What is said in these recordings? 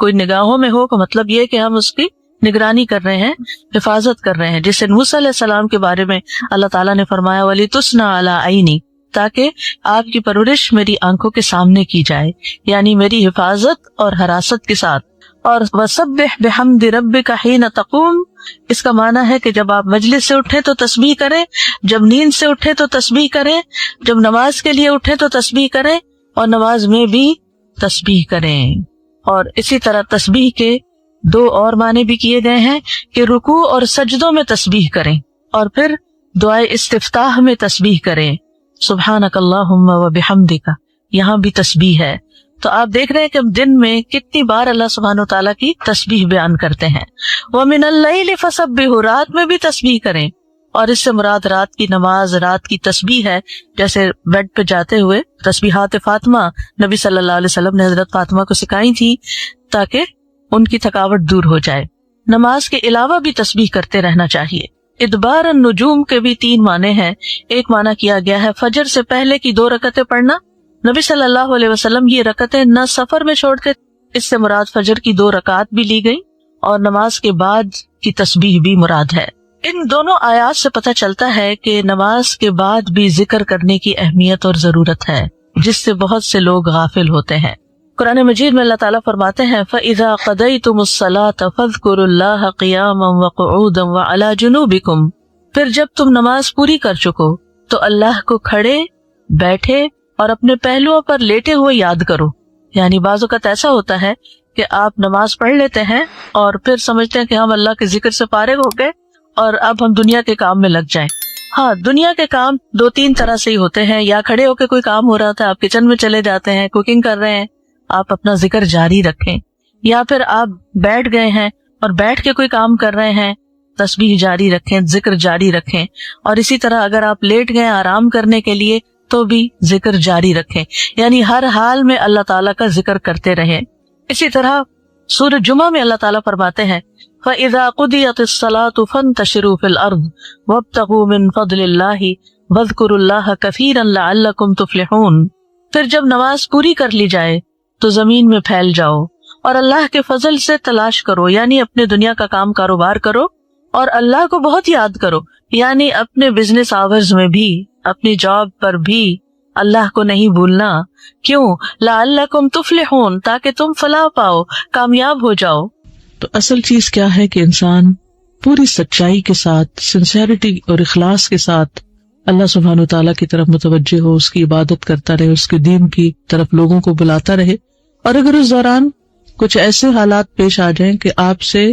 کوئی نگاہوں میں ہو کا مطلب یہ کہ ہم اس کی نگرانی کر رہے ہیں، حفاظت کر رہے ہیں، جسے موسیٰ علیہ السلام کے بارے میں اللہ تعالیٰ نے فرمایا وَلِتُسْنَا عَلَىٰ عَيْنِي، تاکہ آپ کی پرورش میری آنکھوں کے سامنے کی جائے، یعنی میری حفاظت اور حراست کے ساتھ۔ اور وَسَبِّحْ بِحَمْدِ رَبِّكَ حِينَ تَقُومُ، اس کا معنی ہے کہ جب آپ مجلس سے اٹھیں تو تسبیح کریں، جب نیند سے اٹھیں تو تسبیح کریں، جب نماز کے لیے اٹھیں تو تسبیح کریں، اور نماز میں بھی تسبیح کریں۔ اور اسی طرح تسبیح کے دو اور معنی بھی کیے گئے ہیں کہ رکوع اور سجدوں میں تسبیح کریں، اور پھر دعائے استفتاح میں تسبیح کریں، سبحانک اللہم و بحمدک، یہاں بھی تسبیح ہے۔ تو آپ دیکھ رہے ہیں کہ دن میں کتنی بار اللہ سبحانہ وتعالیٰ کی تسبیح بیان کرتے ہیں۔ وَمِنَ اللَّيْلِ فَسَبِّحْ، رات میں بھی تسبیح کریں، اور اس سے مراد رات کی نماز، رات کی تسبیح ہے، جیسے بیڈ پہ جاتے ہوئے تسبیحات فاطمہ نبی صلی اللہ علیہ وسلم نے حضرت فاطمہ کو سکھائی تھی تاکہ ان کی تھکاوٹ دور ہو جائے۔ نماز کے علاوہ بھی تسبیح کرتے رہنا چاہیے۔ ادبار النجوم کے بھی 3 معنی ہیں۔ ایک معنی کیا گیا ہے فجر سے پہلے کی 2 رکعتیں پڑھنا، نبی صلی اللہ علیہ وسلم یہ رکعتیں نہ سفر میں چھوڑتے، اس سے مراد فجر کی 2 رکعات بھی لی گئی، اور نماز کے بعد کی تسبیح بھی مراد ہے۔ ان دونوں آیات سے پتہ چلتا ہے کہ نماز کے بعد بھی ذکر کرنے کی اہمیت اور ضرورت ہے، جس سے بہت سے لوگ غافل ہوتے ہیں۔ قرآن مجید میں اللہ تعالیٰ فرماتے ہیں فَإِذَا قَضَيْتُمُ الصَّلَاةَ فَاذْكُرُوا اللَّهَ قِيَامًا وَقُعُودًا وَعَلَى جُنُوبِكُمْ، پھر جب تم نماز پوری کر چکو تو اللہ کو کھڑے، بیٹھے اور اپنے پہلوؤں پر لیٹے ہوئے یاد کرو۔ یعنی بعض اوقات ایسا ہوتا ہے کہ آپ نماز پڑھ لیتے ہیں اور پھر سمجھتے ہیں کہ ہم اللہ کے ذکر سے فارغ ہو گئے اور اب ہم دنیا کے کام میں لگ جائیں۔ ہاں، دنیا کے کام 2-3 طرح سے ہی ہوتے ہیں، یا کھڑے ہو کے کوئی کام ہو رہا تھا، آپ کچن میں چلے جاتے ہیں، کوکنگ کر رہے ہیں، آپ اپنا ذکر جاری رکھیں، یا پھر آپ بیٹھ گئے ہیں اور بیٹھ کے کوئی کام کر رہے ہیں، تسبیح جاری رکھیں، ذکر جاری رکھیں۔ اور اسی طرح اگر آپ لیٹ گئے آرام کرنے کے لیے تو بھی ذکر جاری رکھیں، یعنی ہر حال میں اللہ تعالیٰ کا ذکر کرتے رہیں۔ اسی طرح سورہ جمعہ میں اللہ تعالیٰ فرماتے ہیں فَإِذَا قُضِيَتِ الصَّلَاةُ فَانتَشِرُوا فِي الْأَرْضِ وَابْتَغُوا مِن فَضْلِ اللَّهِ وَاذْكُرُوا اللَّهَ كَثِيرًا لَعَلَّكُمْ تُفْلِحُونَ، پھر جب نماز پوری کر لی جائے تو زمین میں پھیل جاؤ اور اللہ کے فضل سے تلاش کرو، یعنی اپنے دنیا کا کام کاروبار کرو اور اللہ کو بہت یاد کرو، یعنی اپنے بزنس آورز میں بھی، اپنی جاب پر بھی اللہ کو نہیں بھولنا۔ کیوں؟ لعلکم تفلحون، تاکہ تم فلاح پاؤ، کامیاب ہو جاؤ۔ تو اصل چیز کیا ہے کہ انسان پوری سچائی کے ساتھ، سنسیئرٹی اور اخلاص کے ساتھ اللہ سبحانہ وتعالیٰ کی طرف متوجہ ہو، اس کی عبادت کرتا رہے، اس کے دین کی طرف لوگوں کو بلاتا رہے۔ اور اگر اس دوران کچھ ایسے حالات پیش آ جائیں کہ آپ سے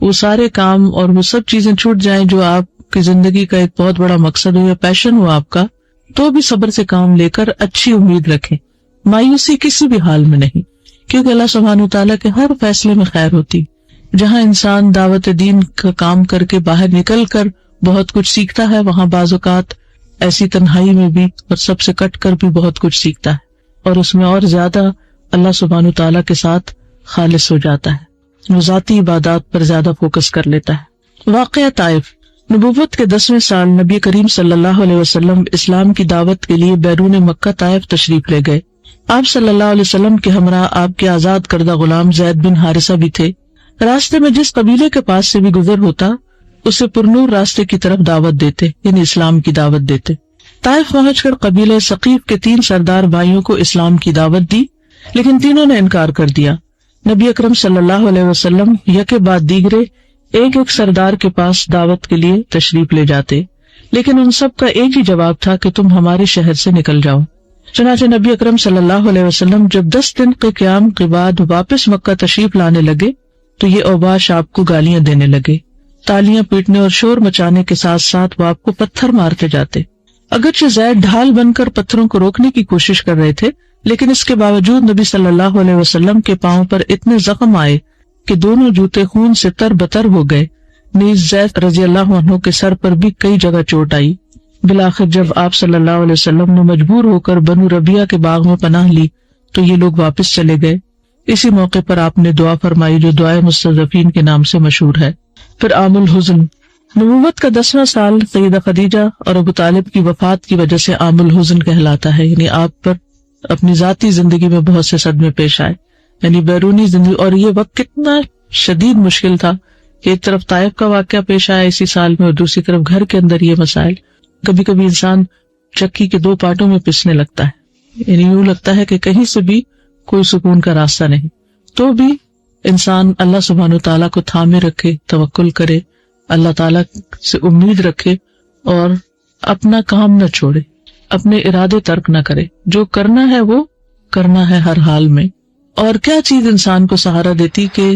وہ سارے کام اور وہ سب چیزیں چھوٹ جائیں جو آپ کی زندگی کا ایک بہت بڑا مقصد ہو یا پیشن ہو آپ کا، تو بھی صبر سے کام لے کر اچھی امید رکھیں، مایوسی کسی بھی حال میں نہیں، کیونکہ اللہ سبحانہ وتعالیٰ کے ہر فیصلے میں خیر ہوتی۔ جہاں انسان دعوت دین کا کام کر کے باہر نکل کر بہت کچھ سیکھتا ہے، وہاں بعض اوقات ایسی تنہائی میں بھی اور سب سے کٹ کر بھی بہت کچھ سیکھتا ہے، اور اس میں اور زیادہ اللہ سبحانہ وتعالیٰ کے ساتھ خالص ہو جاتا ہے، وہ ذاتی عبادات پر زیادہ فوکس کر لیتا ہے۔ واقعہ طائف، نبوت کے 10ویں سال نبی کریم صلی اللہ علیہ وسلم اسلام کی دعوت کے لیے بیرون مکہ طائف تشریف لے گئے۔ آپ صلی اللہ علیہ وسلم کے ہمراہ آپ کے آزاد کردہ غلام زید بن حارثہ بھی تھے۔ راستے میں جس قبیلے کے پاس سے بھی گزر ہوتا اسے پرنور راستے کی طرف دعوت دیتے، یعنی اسلام کی دعوت دیتے۔ طائف پہنچ کر قبیلہ ثقیف کے 3 سردار بھائیوں کو اسلام کی دعوت دی، لیکن تینوں نے انکار کر دیا۔ نبی اکرم صلی اللہ علیہ وسلم یکے بعد دیگرے ایک ایک سردار کے پاس دعوت کے لیے تشریف لے جاتے، لیکن ان سب کا ایک ہی جواب تھا کہ تم ہمارے شہر سے نکل جاؤ۔ چنانچہ نبی اکرم صلی اللہ علیہ وسلم جب 10 دن کے قیام کے بعد واپس مکہ تشریف لانے لگے تو یہ اوباش آپ کو گالیاں دینے لگے، تالیاں پیٹنے اور شور مچانے کے ساتھ ساتھ وہ آپ کو پتھر مارتے جاتے۔ اگرچہ زید ڈھال بن کر پتھروں کو روکنے کی کوشش کر رہے تھے، لیکن اس کے باوجود نبی صلی اللہ علیہ وسلم کے پاؤں پر اتنے زخم آئے کہ دونوں جوتے خون سے تر بتر ہو گئے۔ نیز زید رضی اللہ عنہ کے سر پر بھی کئی جگہ چوٹ آئی۔ بالآخر جب آپ صلی اللہ علیہ وسلم نے مجبور ہو کر بنو ربیعہ کے باغ میں پناہ لی تو یہ لوگ واپس چلے گئے۔ اسی موقع پر آپ نے دعا فرمائی جو دعائے مستضعفین کے نام سے مشہور ہے۔ پھر عام الحزن، نبوت کا 10واں سال سیدہ خدیجہ اور ابو طالب کی وفات کی وجہ سے عام الحزن کہلاتا ہے، یعنی آپ پر اپنی ذاتی زندگی میں بہت سے صدمے پیش آئے۔ یعنی بیرونی زندگی. اور یہ وقت کتنا شدید مشکل تھا کہ ایک طرف طائف کا واقعہ پیش آیا اسی سال میں اور دوسری طرف گھر کے اندر یہ مسائل. کبھی کبھی انسان چکی کے دو پارٹوں میں پسنے لگتا ہے, یعنی یوں لگتا ہے کہ کہیں سے بھی کوئی سکون کا راستہ نہیں. تو بھی انسان اللہ سبحانہ و تعالیٰ کو تھامے رکھے, توکل کرے, اللہ تعالیٰ سے امید رکھے اور اپنا کام نہ چھوڑے, اپنے ارادے ترک نہ کرے. جو کرنا ہے وہ کرنا ہے ہر حال میں. اور کیا چیز انسان کو سہارا دیتی کہ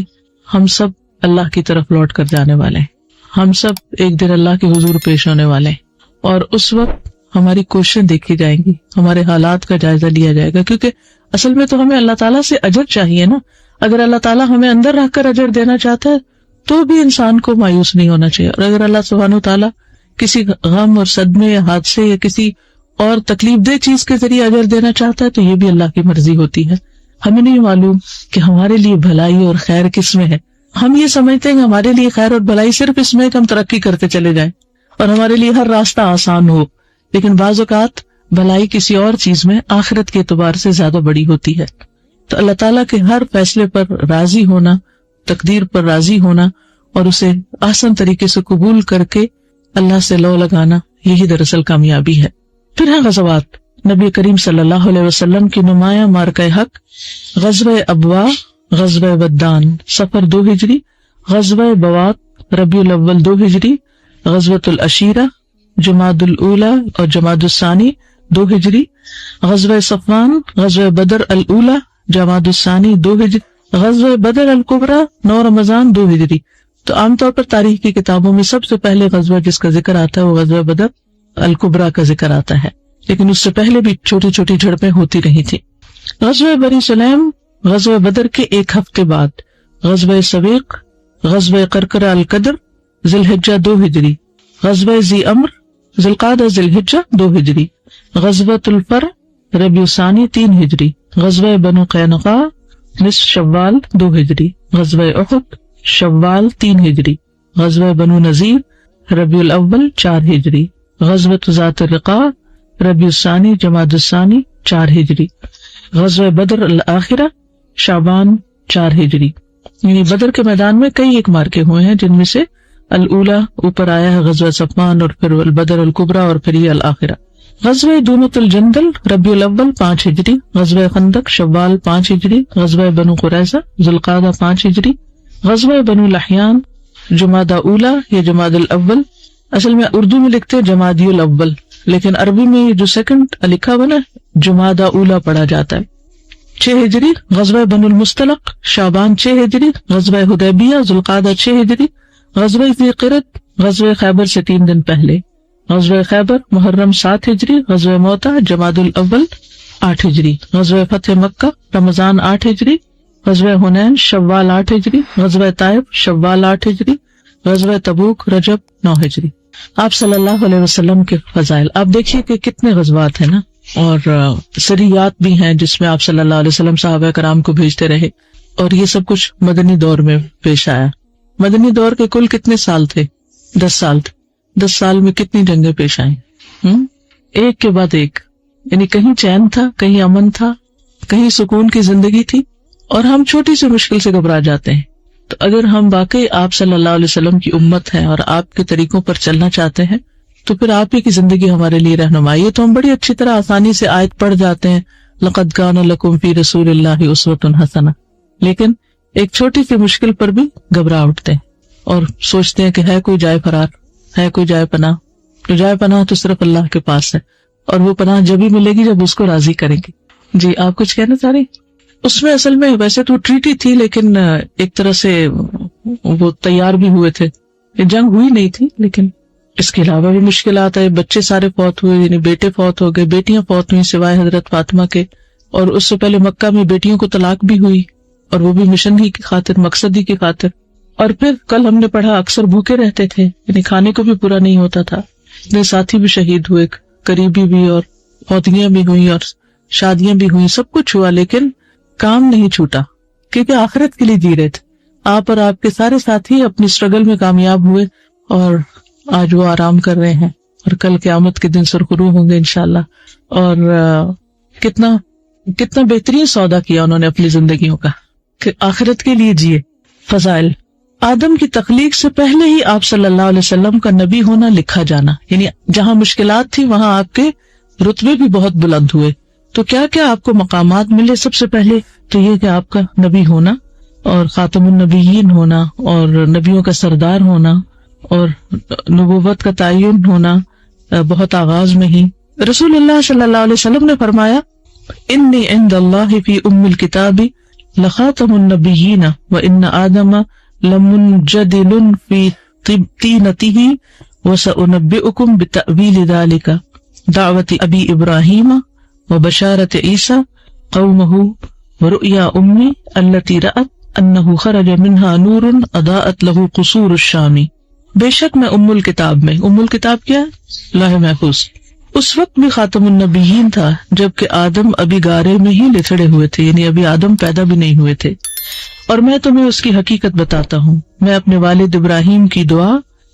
ہم سب اللہ کی طرف لوٹ کر جانے والے ہیں, ہم سب ایک دن اللہ کے حضور پیش ہونے والے ہیں, اور اس وقت ہماری کوششیں دیکھی جائیں گی, ہمارے حالات کا جائزہ لیا جائے گا. کیونکہ اصل میں تو ہمیں اللہ تعالیٰ سے اجر چاہیے نا. اگر اللہ تعالیٰ ہمیں اندر رکھ کر اجر دینا چاہتا ہے تو بھی انسان کو مایوس نہیں ہونا چاہیے. اور اگر اللہ سبحانہ تعالیٰ کسی غم اور صدمے یا حادثے یا کسی اور تکلیف دہ چیز کے ذریعے اجر دینا چاہتا ہے تو یہ بھی اللہ کی مرضی ہوتی ہے. ہمیں نہیں معلوم کہ ہمارے لیے بھلائی اور خیر کس میں ہے. ہم یہ سمجھتے ہیں کہ ہمارے لیے خیر اور بھلائی صرف اس میں کہ ہم ترقی کرتے چلے جائیں اور ہمارے لیے ہر راستہ آسان ہو, لیکن بعض اوقات بھلائی کسی اور چیز میں آخرت کے اعتبار سے زیادہ بڑی ہوتی ہے. تو اللہ تعالیٰ کے ہر فیصلے پر راضی ہونا, تقدیر پر راضی ہونا اور اسے آسان طریقے سے قبول کر کے اللہ سے لو لگانا, یہی دراصل کامیابی ہے. پھر ہے غزوات. نبی کریم صلی اللہ علیہ وسلم کی نمایاں مارکہ حق, غزوہ ابوا, غزوہ ودان صفر 2 ہجری, غزوہ بوات ربیع الاول 2 ہجری, غزوۃ العشیرہ جمادی الاولی اور جمادی الثانی 2 ہجری, غزوہ صفوان, غزوہ بدر الاولی جمادی الثانی 2 ہجری, غزوہ بدر الکبریٰ 9 رمضان 2 ہجری. تو عام طور پر تاریخ کی کتابوں میں سب سے پہلے غزوہ جس کا ذکر آتا ہے وہ غزوہ بدر الکبریٰ کا ذکر آتا ہے, لیکن اس سے پہلے بھی چھوٹی چھوٹی جھڑپیں ہوتی رہی تھی. غزوہ بنی سلیم غزوہ بدر کے 1 ہفتے بعد, غزوہ سویق, غزوہ قرقرہ القدر ذی الحجہ 2 ہجری, غزوہ ذی امر ذی القعدہ ذی الحجہ 2 ہجری, غزوۃ الفرح ربیع ثانی 3 ہجری, غزوہ بنو قینقاع نصف شوال 2 ہجری, غزوہ احد شوال 3 ہجری, غزوہ بنو نذیر ربیع الاول 4 ہجری, غزوۃ ذات الرقاع ربیع الثانی جمادی الثانی 4 ہجری, غزوہ بدر الآخرہ شعبان 4 ہجری. یعنی بدر کے میدان میں کئی ایک مارکے ہوئے ہیں جن میں سے الاولی اوپر آیا ہے, غزوہ صفوان اور پھر البدر الکبریٰ اور پھر یہ الآخرہ. غزوہ دونۃ الجندل ربیع الاول 5 ہجری, غزوہ خندق شوال 5 ہجری, غزوہ بنو قریظہ ذی القعدہ 5 ہجری, غزوہ بنو لحیان جمادی اولی یا جمادی الاول. اصل میں اردو میں لکھتے ہیں جمادی الاول, لیکن عربی میں جو سیکنڈ لکھا ہوا نا جمادی اولی پڑھا جاتا ہے. 6 ہجری غزوہ بنو المصطلق شعبان 6 ہجری, غزوہ حدیبیہ ذی القعدہ 6 ہجری, غزوہ ذی قرد غزوہ خیبر سے 3 دن پہلے, غزوہ خیبر محرم 7 ہجری, غزوہ موتا جمادی الاول 8 ہجری, غزوہ فتح مکہ رمضان 8 ہجری, غزوہ حنین شوال 8 ہجری, غزوہ طائف شوال 8 ہجری, غزوہ تبوک رجب 9 ہجری. آپ صلی اللہ علیہ وسلم کے فضائل آپ دیکھیے کہ کتنے غزوات ہیں نا, اور سریات بھی ہیں جس میں آپ صلی اللہ علیہ وسلم صحابہ کرام کو بھیجتے رہے, اور یہ سب کچھ مدنی دور میں پیش آیا. مدنی دور کے کل کتنے سال تھے؟ 10 سال تھے. 10 سال میں کتنی جنگیں پیش آئیں, ایک کے بعد ایک. یعنی کہیں چین تھا, کہیں امن تھا, کہیں سکون کی زندگی تھی, اور ہم چھوٹی سی مشکل سے گھبرا جاتے ہیں. تو اگر ہم واقعی آپ صلی اللہ علیہ وسلم کی امت ہیں اور آپ کے طریقوں پر چلنا چاہتے ہیں تو پھر آپ ہی کی زندگی ہمارے لیے رہنمائی ہے. تو ہم بڑی اچھی طرح آسانی سے آیت پڑھ جاتے ہیں لقد کان لکم فی رسول اللہ اسوۃ حسنہ, لیکن ایک چھوٹی سی مشکل پر بھی گھبرا اٹھتے ہیں اور سوچتے ہیں کہ ہے کوئی جائے فرار, ہے کوئی جائے پناہ. تو جائے پناہ تو صرف اللہ کے پاس ہے, اور وہ پناہ جب ہی ملے گی جب اس کو راضی کریں گے. جی آپ کچھ کہنا چاہ رہی؟ اس میں اصل میں ویسے تو ٹریٹی تھی, لیکن ایک طرح سے وہ تیار بھی ہوئے تھے. جنگ ہوئی نہیں تھی, لیکن اس کے علاوہ بھی مشکلات آئے. بچے سارے فوت ہوئے, یعنی بیٹے فوت ہو گئے, بیٹیاں فوت ہوئی سوائے حضرت فاطمہ کے. اور اس سے پہلے مکہ میں بیٹیوں کو طلاق بھی ہوئی, اور وہ بھی مشن ہی کی خاطر, مقصد ہی کی خاطر. اور پھر کل ہم نے پڑھا اکثر بھوکے رہتے تھے, یعنی کھانے کو بھی پورا نہیں ہوتا تھا. اتنے ساتھی بھی شہید ہوئے, قریبی بھی, اور فوتیاں بھی ہوئی, اور شادیاں بھی ہوئی, سب کچھ ہوا, لیکن کام نہیں چھوٹا, کیونکہ آخرت کے لیے جی رہے تھے. آپ اور آپ کے سارے ساتھی اپنی اسٹرگل میں کامیاب ہوئے, اور آج وہ آرام کر رہے ہیں, اور کل قیامت کے دن سرخرو ہوں گے انشاءاللہ. اور کتنا بہترین سودا کیا انہوں نے اپنی زندگیوں کا. کہ آخرت کے لیے جیے. فضائل: آدم کی تخلیق سے پہلے ہی آپ صلی اللہ علیہ وسلم کا نبی ہونا لکھا جانا، یعنی جہاں مشکلات تھی وہاں آپ کے رتبے بھی بہت بلند ہوئے. تو کیا کیا آپ کو مقامات ملے؟ سب سے پہلے تو یہ کہ آپ کا نبی ہونا اور خاتم النبیین ہونا اور نبیوں کا سردار ہونا اور نبوت کا تعین ہونا بہت آغاز میں ہی. رسول اللہ صلی اللہ علیہ وسلم نے فرمایا: انی عند اللہ فی ام الکتاب لخاتم النبیین وان آدم لمنجدل فی طینتہ وسأنبئکم بتأویل ذلک دعوت ابی ابراہیم وبشارت عیسیٰ قومہ ورؤیا امی التی رأت انہ خرج منہا نور اضاءت لہ قصور الشام. بے شک میں ام الکتاب میں، ام الکتاب کیا ہے؟ لوح محفوظ. اس وقت بھی خاتم النبیین تھا جبکہ آدم ابھی گارے میں ہی لتڑے ہوئے تھے، یعنی ابھی آدم پیدا بھی نہیں ہوئے تھے. اور میں تمہیں اس کی حقیقت بتاتا ہوں. میں اپنے والد ابراہیم کی دعا،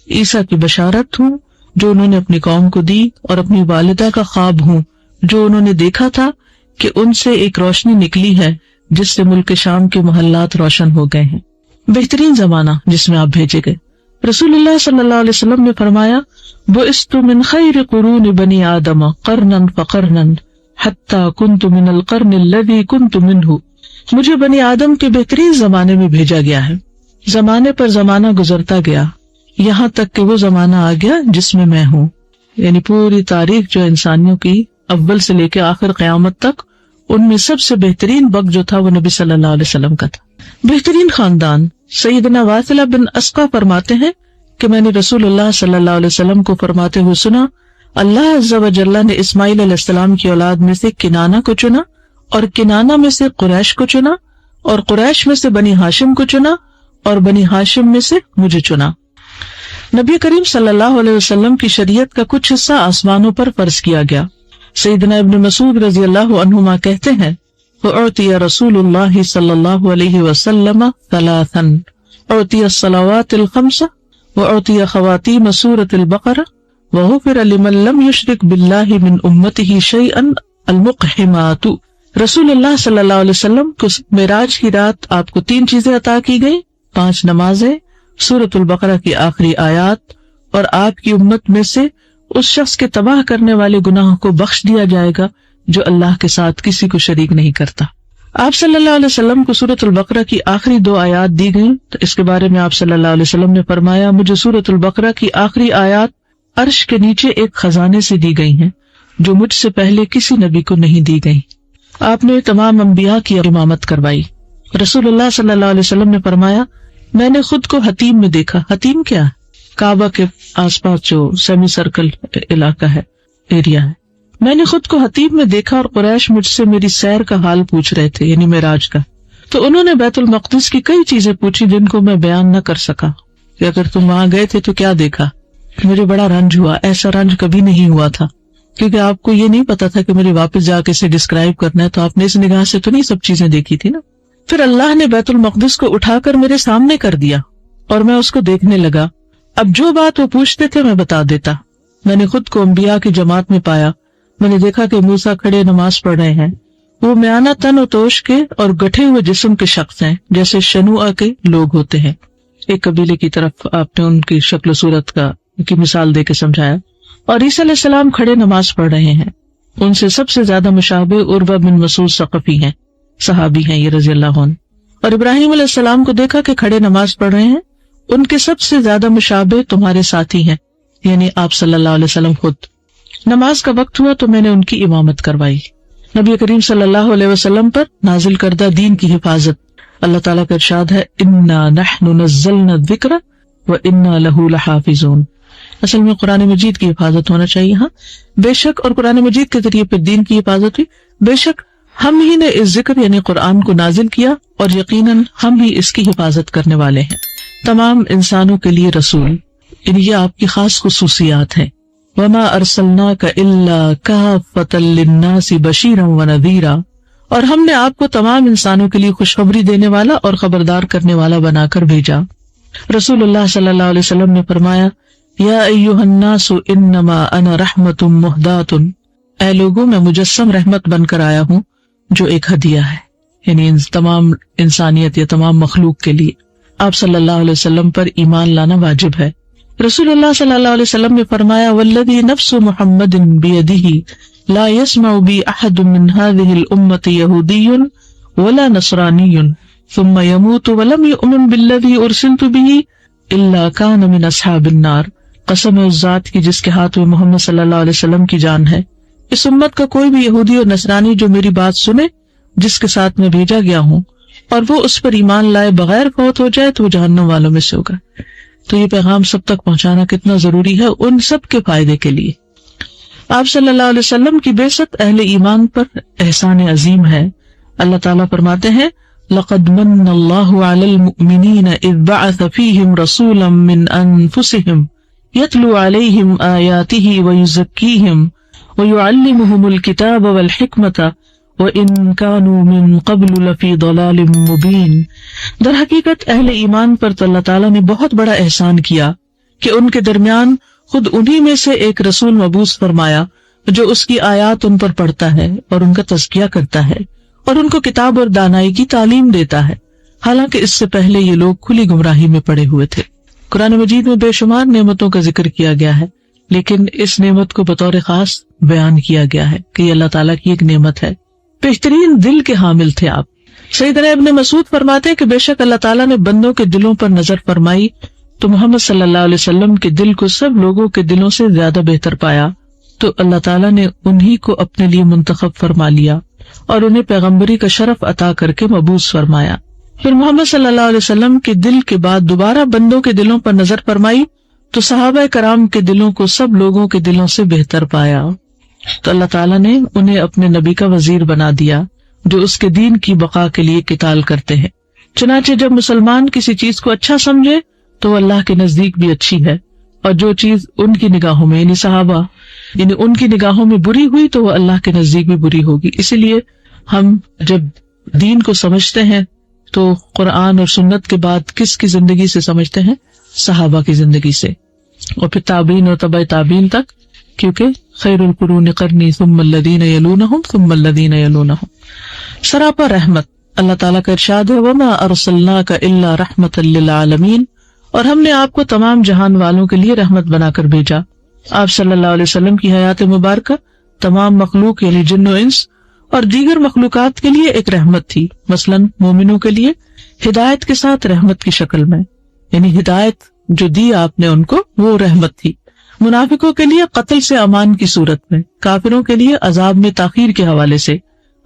عیسیٰ کی بشارت ہوں جو انہوں نے اپنی قوم کو دی، اور اپنی والدہ کا خواب ہوں جو انہوں نے دیکھا تھا کہ ان سے ایک روشنی نکلی ہے جس سے ملک شام کے محلات روشن ہو گئے ہیں. بہترین زمانہ جس میں آپ بھیجے گئے. رسول اللہ صلی اللہ علیہ وسلم نے فرمایا: بعثت من خیر قرون بنی آدم قرنا فقرنا حتی کنت من القرن الذی کنت منہ. مجھے بنی آدم کے بہترین زمانے میں بھیجا گیا ہے. زمانے پر زمانہ گزرتا گیا یہاں تک کہ وہ زمانہ آ گیا جس میں میں ہوں. یعنی پوری تاریخ جو انسانیوں کی اول سے لے کے آخر قیامت تک، ان میں سب سے بہترین وقت جو تھا وہ نبی صلی اللہ علیہ وسلم کا تھا. بہترین خاندان. سیدنا واثلہ بن اسقا فرماتے ہیں کہ میں نے رسول اللہ صلی اللہ علیہ وسلم کو فرماتے ہوئے سنا: اللہ عز و جل نے اسماعیل علیہ السلام کی اولاد میں سے کنانہ کو چنا، اور کنانہ میں سے قریش کو چنا، اور قریش میں سے بنی ہاشم کو چنا، اور بنی ہاشم میں سے مجھے چنا. نبی کریم صلی اللہ علیہ وسلم کی شریعت کا کچھ حصہ آسمانوں پر فرض کیا گیا. سیدنا ابن مسعود رضی اللہ عنہما کہتے ہیں: فأعطی رسول اللہ صلی اللہ علیہ وسلم ثلاثا، اعطی الصلوات الخمس، واعطی خواتیم سورۃ البقرہ، وغفر لمن لم یشرک باللہ من امتہ شیئا المقحمات. رسول اللہ صلی اللہ علیہ وسلم کو معراج کی رات آپ کو 3 چیزیں عطا کی گئی: 5 نمازیں، سورۃ البقرہ کی آخری آیات، اور آپ کی امت میں سے اس شخص کے تباہ کرنے والے گناہوں کو بخش دیا جائے گا جو اللہ کے ساتھ کسی کو شریک نہیں کرتا. آپ صلی اللہ علیہ وسلم کو سورۃ البقرہ کی آخری 2 آیات دی گئیں تو اس کے بارے میں آپ صلی اللہ علیہ وسلم نے فرمایا: مجھے سورۃ البقرہ کی آخری آیات عرش کے نیچے ایک خزانے سے دی گئی ہیں جو مجھ سے پہلے کسی نبی کو نہیں دی گئی. آپ نے تمام انبیاء کی امامت کروائی. رسول اللہ صلی اللہ علیہ وسلم نے فرمایا: میں نے خود کو حتیم میں دیکھا. حتیم کیا ہے؟ کعبہ کے آس پاس جو سیمی سرکل علاقہ ہے، ایریا ہے. میں نے خود کو حتیم میں دیکھا اور قریش مجھ سے میری سیر کا حال پوچھ رہے تھے، یعنی معراج کا. تو انہوں نے بیت المقدس کی کئی چیزیں پوچھی جن کو میں بیان نہ کر سکا کہ اگر تم وہاں گئے تھے تو کیا دیکھا. مجھے بڑا رنج ہوا، ایسا رنج کبھی نہیں ہوا تھا، کیونکہ آپ کو یہ نہیں پتا تھا کہ مجھے واپس جا کے اسے ڈسکرائب کرنا ہے، تو آپ نے اس نگاہ سے تو نہیں سب چیزیں دیکھی تھی نا. پھر اللہ نے بیت المقدس کو اٹھا کر میرے سامنے کر دیا اور میں اس کو دیکھنے لگا. اب جو بات وہ پوچھتے تھے میں بتا دیتا. میں نے خود کو انبیاء کی جماعت میں پایا. میں نے دیکھا کہ موسیٰ کھڑے نماز پڑھ رہے ہیں. وہ میانہ تن و توش کے اور گٹھے ہوئے جسم کے شخص ہیں، جیسے شنوعہ کے لوگ ہوتے ہیں. ایک قبیلے کی طرف آپ نے ان کی شکل و صورت کی مثال دے کے سمجھایا. اور عیسیٰ علیہ السلام کھڑے نماز پڑھ رہے ہیں. ان سے سب سے زیادہ مشابہ عروہ بن مسعود ثقفی ہیں، صحابی ہیں یہ رضی اللہ عنہ. اور ابراہیم علیہ السلام کو دیکھا کہ کھڑے نماز پڑھ رہے ہیں. ان کے سب سے زیادہ مشابہ تمہارے ساتھی ہیں، یعنی آپ صلی اللہ علیہ وسلم خود. نماز کا وقت ہوا تو میں نے ان کی امامت کروائی. نبی کریم صلی اللہ علیہ وسلم پر نازل کردہ دین کی حفاظت. اللہ تعالیٰ کا ارشاد ہے: انا نحن نزلنا الذکر وانا لہ لحافظون. اصل میں قرآن مجید کی حفاظت ہونا چاہیے. ہاں بے شک، اور قرآن مجید کے ذریعے پھر دین کی حفاظت ہوئی. بے شک ہم ہی نے اس ذکر یعنی قرآن کو نازل کیا اور یقیناً ہم ہی اس کی حفاظت کرنے والے ہیں. تمام انسانوں کے لیے رسول، یہ آپ کی خاص خصوصیات ہیں. وما ارسلناک الا کافۃ للناس بشیرا ونذیرا. اور ہم نے آپ کو تمام انسانوں کے لیے خوشخبری دینے والا اور خبردار کرنے والا بنا کر بھیجا. رسول اللہ صلی اللہ علیہ وسلم نے فرمایا: یا ایھا الناس انما انا رحمۃ مہداۃ. اے لوگوں، میں مجسم رحمت بن کر آیا ہوں جو ایک ہدیہ ہے. یعنی تمام انسانیت یا تمام مخلوق کے لیے آپ صلی اللہ علیہ وسلم پر ایمان لانا واجب ہے۔ رسول اللہ صلی اللہ علیہ وسلم نے فرمایا والذی نفس محمد بیدہ لا يسمع بی احد من هذه الامة یہودی ولا نصرانی ثم يموت ولم يؤمن بالذی ارسلت به الا كان من اصحاب النار۔ قسم ہے اس ذات کی جس کے ہاتھ میں محمد صلی اللہ علیہ وسلم کی جان ہے، اس امت کا کوئی بھی یہودی اور نصرانی جو میری بات سنے جس کے ساتھ میں بھیجا گیا ہوں اور وہ اس پر ایمان لائے بغیر فوت ہو جائے تو وہ جہنم والوں میں سے ہوگا۔ تو یہ پیغام سب تک پہنچانا کتنا ضروری ہے ان سب کے فائدے کے لیے۔ آپ صلی اللہ علیہ وسلم کی بعثت اہل ایمان پر احسان عظیم ہے۔ اللہ تعالیٰ فرماتے ہیں لقد من اللہ علی المؤمنین اذ بعث فیہم رسولا من انفسہم یتلو علیہم آیاتہ ویزکیہم ویعلمہم الکتاب والحکمۃ وَإِن كَانُوا مِن قَبْلُ لَفِي ضَلَالٍ مُبِينٍ۔ در حقیقت اہل ایمان پر تو اللہ تعالیٰ نے بہت بڑا احسان کیا کہ ان کے درمیان خود انہی میں سے ایک رسول مبعوث فرمایا جو اس کی آیات ان پر پڑھتا ہے اور ان کا تزکیہ کرتا ہے اور ان کو کتاب اور دانائی کی تعلیم دیتا ہے، حالانکہ اس سے پہلے یہ لوگ کھلی گمراہی میں پڑے ہوئے تھے۔ قرآن مجید میں بے شمار نعمتوں کا ذکر کیا گیا ہے، لیکن اس نعمت کو بطور خاص بیان کیا گیا ہے کہ یہ اللہ تعالیٰ کی ایک نعمت ہے۔ بہترین دل کے حامل تھے آپ۔ سیدنا ابن مسعود فرماتے ہیں کہ بے شک اللہ تعالیٰ نے بندوں کے دلوں پر نظر فرمائی تو محمد صلی اللہ علیہ وسلم کے دل کو سب لوگوں کے دلوں سے زیادہ بہتر پایا، تو اللہ تعالیٰ نے انہی کو اپنے لیے منتخب فرما لیا اور انہیں پیغمبری کا شرف عطا کر کے مبعوث فرمایا۔ پھر محمد صلی اللہ علیہ وسلم کے دل کے بعد دوبارہ بندوں کے دلوں پر نظر فرمائی تو صحابہ کرام کے دلوں کو سب لوگوں کے دلوں سے بہتر پایا، تو اللہ تعالیٰ نے انہیں اپنے نبی کا وزیر بنا دیا جو اس کے دین کی بقا کے لیے قتال کرتے ہیں۔ چنانچہ جب مسلمان کسی چیز کو اچھا سمجھے تو وہ اللہ کے نزدیک بھی اچھی ہے، اور جو چیز ان کی نگاہوں میں یعنی صحابہ یعنی ان کی نگاہوں میں بری ہوئی تو وہ اللہ کے نزدیک بھی بری ہوگی۔ اسی لیے ہم جب دین کو سمجھتے ہیں تو قرآن اور سنت کے بعد کس کی زندگی سے سمجھتے ہیں؟ صحابہ کی زندگی سے، اور پھر تابعین اور تبع تابعین تک، کیونکہ خیر القرون قرنی ثم الذین یلونہم ثم الذین یلونہم۔ سراپا رحمت، اللہ تعالیٰ کا ارشاد ہے وما ارسلناک الا رحمتا للعالمین، اور ہم نے آپ کو تمام جہان والوں کے لیے رحمت بنا کر بھیجا۔ آپ صلی اللہ علیہ وسلم کی حیات مبارکہ تمام مخلوق یعنی جن و انس اور دیگر مخلوقات کے لیے ایک رحمت تھی، مثلاً مومنوں کے لیے ہدایت کے ساتھ رحمت کی شکل میں، یعنی ہدایت جو دی آپ نے ان کو وہ رحمت تھی۔ منافقوں کے لیے قتل سے امان کی صورت میں، کافروں کے لیے عذاب میں تاخیر کے حوالے سے۔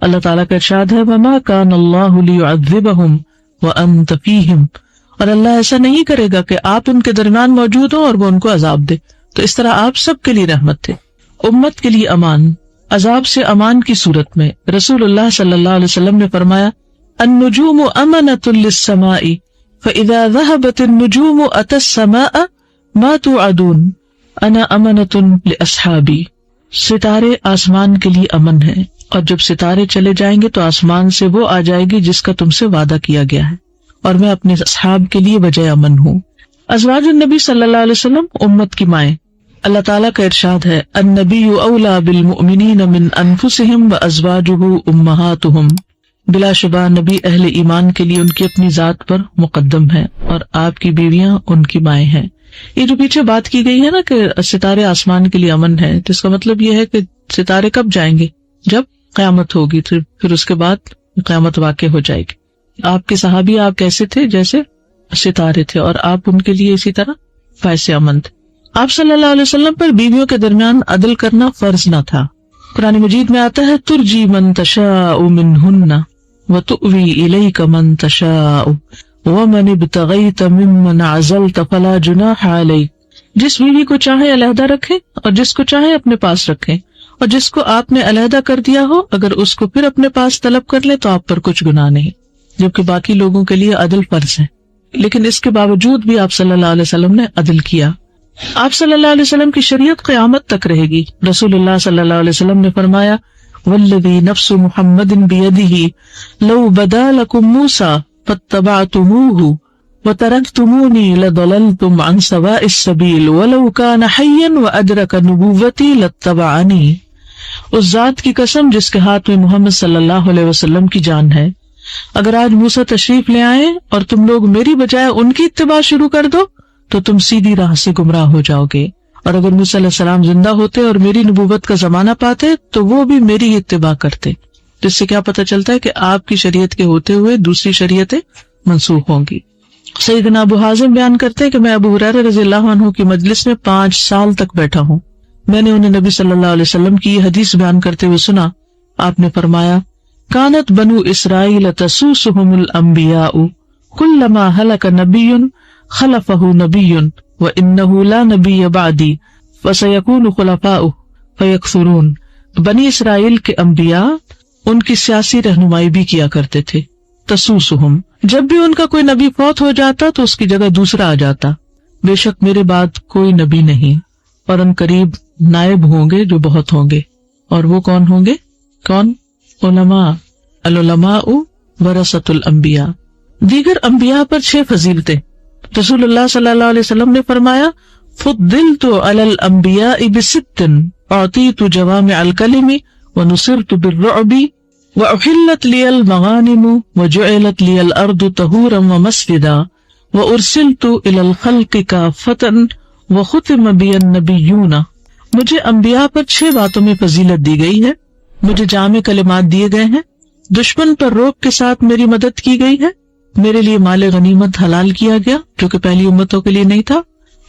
اللہ تعالیٰ کا ارشاد ہے وَمَا كَانَ اللَّهُ لِيُعَذِّبَهُمْ وَأَنْتَ فِيهِمْ، اور اللہ ایسا نہیں کرے گا کہ آپ ان کے درمیان موجود ہوں اور وہ ان کو عذاب دے۔ تو اس طرح آپ سب کے لیے رحمت تھے، امت کے لیے امان، عذاب سے امان کی صورت میں۔ رسول اللہ صلی اللہ علیہ وسلم نے فرمایا النجوم امنة للسماء فإذا ذهبت النجوم أتى السماء ما توعدون انا امنة لأصحابی، ستارے آسمان کے لیے امن ہیں، اور جب ستارے چلے جائیں گے تو آسمان سے وہ آ جائے گی جس کا تم سے وعدہ کیا گیا ہے، اور میں اپنے اصحاب کے لیے وجہ امن ہوں۔ ازواج النبی صلی اللہ علیہ وسلم امت کی مائیں۔ اللہ تعالیٰ کا ارشاد ہے النبی اولیٰ بالمؤمنین من انفسہم وازواجہ امہاتہم، بلا شبہ نبی اہل ایمان کے لیے ان کی اپنی ذات پر مقدم ہے اور آپ کی بیویاں ان کی مائیں ہیں۔ یہ جو پیچھے بات کی گئی ہے نا کہ ستارے آسمان کے لیے امن ہے، تو اس کا مطلب یہ ہے کہ ستارے کب جائیں گے؟ جب قیامت ہوگی، پھر اس کے بعد قیامت واقع ہو جائے گی۔ آپ کے صحابی آپ کیسے تھے؟ جیسے ستارے تھے، اور آپ ان کے لیے اسی طرح فیض امن تھے۔ آپ صلی اللہ علیہ وسلم پر بیویوں کے درمیان عدل کرنا فرض نہ تھا۔ قرآن مجید میں آتا ہے ترجی من تشاء منہن وتؤوی الیک من تشاء ومن ابتغیت ممن عزلت فلا جناح علیک، جس بیوی کو چاہے علیحدہ رکھے اور جس کو چاہے اپنے پاس رکھیں، اور جس کو آپ نے علیحدہ کر دیا ہو اگر اس کو پھر اپنے پاس طلب کر لے تو آپ پر کچھ گناہ نہیں، جبکہ باقی لوگوں کے لیے عدل فرض ہے۔ لیکن اس کے باوجود بھی آپ صلی اللہ علیہ وسلم نے عدل کیا۔ آپ صلی اللہ علیہ وسلم کی شریعت قیامت تک رہے گی۔ رسول اللہ صلی اللہ علیہ وسلم نے فرمایا والذی نفس محمد بیدہ لو بدا لکم موسیٰ فاتبعتموہ وترکتمونی لضللتم عن سواء السبیل ولو کان حیا وادرک نبوتی لاتبعنی۔ اس ذات کی قسم جس کے ہاتھ میں محمد صلی اللہ علیہ وسلم کی جان ہے، اگر آج موسیٰ تشریف لے آئے اور تم لوگ میری بجائے ان کی اتباع شروع کر دو تو تم سیدھی راہ سے گمراہ ہو جاؤ گے، اور اگر موسیٰ علیہ السلام زندہ ہوتے اور میری نبوت کا زمانہ پاتے تو وہ بھی میری ہی اتباع کرتے. جس سے کیا پتہ چلتا ہے کہ آپ کی شریعت کے ہوتے ہوئے دوسری شریعتیں منسوخ ہوں گی. سیدنا ابو حازم بیان کرتے ہیں کہ میں ابو ہریرہ رضی اللہ عنہ کی مجلس میں 5 سال تک بیٹھا ہوں. میں نے انہیں نبی صلی اللہ علیہ وسلم کی یہ حدیث بیان کرتے ہوئے سنا. آپ نے فرمایا کانت بنو اسرائیل تسوسهم الانبیاء کلما ہلک نبی خلفہ نبی وانہ لا نبی بعدی فسیکون خلفاء فیکثرون. بنی اسرائیل کے انبیاء ان کی سیاسی رہنمائی بھی کیا کرتے تھے. تسوسهم، جب بھی ان کا کوئی نبی فوت ہو جاتا تو اس کی جگہ دوسرا آ جاتا. بے شک میرے بعد کوئی نبی نہیں اور ان قریب نائب ہوں گے جو بہت ہوں گے. اور وہ کون ہوں گے؟ کون؟ علماء. العلماء ورثۃ الانبیاء. دیگر انبیاء پر 6 فضیلتیں. رسول اللہ صلی اللہ علیہ وسلم نے فرمایا فضلت علی الانبیاء ب6 اعطیت جوامع الکلم ونصرت بالرعب وأحلت لي المغانم وجعلت لي الأرض طهورا ومسجدا وأرسلت إلى الخلق كافة وختم بي النبيون. مجھے انبیاء پر 6 باتوں میں فضیلت دی گئی ہے. مجھے جامع کلمات دیے گئے ہیں، دشمن پر روب کے ساتھ میری مدد کی گئی ہے، میرے لیے مال غنیمت حلال کیا گیا جو کہ پہلی امتوں کے لیے نہیں تھا،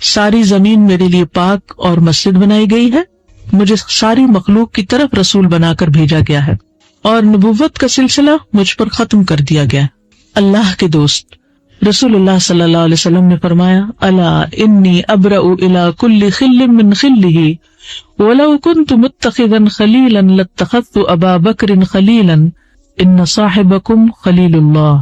ساری زمین میرے لیے پاک اور مسجد بنائی گئی ہے، مجھے ساری مخلوق کی طرف رسول بنا کر بھیجا گیا ہے، اور نبوت کا سلسلہ مجھ پر ختم کر دیا گیا. اللہ کے دوست رسول اللہ صلی اللہ علیہ وسلم نے فرمایا الا انی ابرأ الی کل خل من خلہ ولو کنت متخذا خلیلا لاتخذت ابا بکر خلیلا ان صاحبکم خلیل اللہ.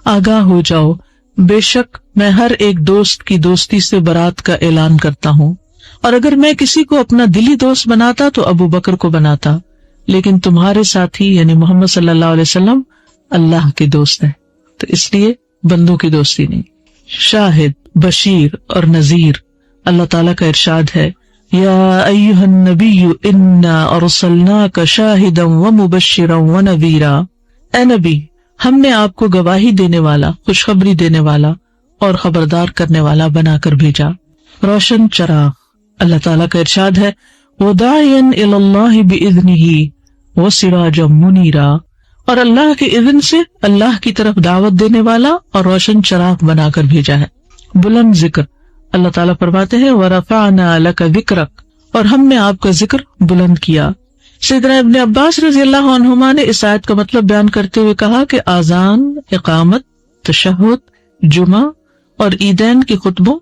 آگاہ ہو جاؤ، بے شک میں ہر ایک دوست کی دوستی سے برات کا اعلان کرتا ہوں، اور اگر میں کسی کو اپنا دلی دوست بناتا تو ابو بکر کو بناتا، لیکن تمہارے ساتھی یعنی محمد صلی اللہ علیہ وسلم اللہ کے دوست ہیں، تو اس لیے بندوں کی دوستی نہیں. شاہد، بشیر اور نذیر. اللہ تعالیٰ کا ارشاد ہے یا ایھا النبی انا ارسلناک شاہدا ومبشرا ونذیرا. اے نبی، ہم نے آپ کو گواہی دینے والا، خوشخبری دینے والا اور خبردار کرنے والا بنا کر بھیجا. روشن چراغ. اللہ تعالیٰ کا ارشاد ہے وَدَاعِيًا إِلَى اللَّهِ بِإِذْنِهِ وَسِرَاجًا مُنِيرًا، اور اللہ کے اذن سے اللہ کی طرف دعوت دینے والا اور روشن چراغ بنا کر بھیجا ہے. بلند ذکر. اللہ تعالیٰ فرماتے ہیں وَرَفَعْنَا لَكَ ذِكْرَكَ، اور ہم نے آپ کا ذکر بلند کیا. سیدنا ابن عباس رضی اللہ عنہما نے اس آیت کا مطلب بیان کرتے ہوئے کہا کہ آذان، اقامت، تشہد، جمعہ اور عیدین کے خطبوں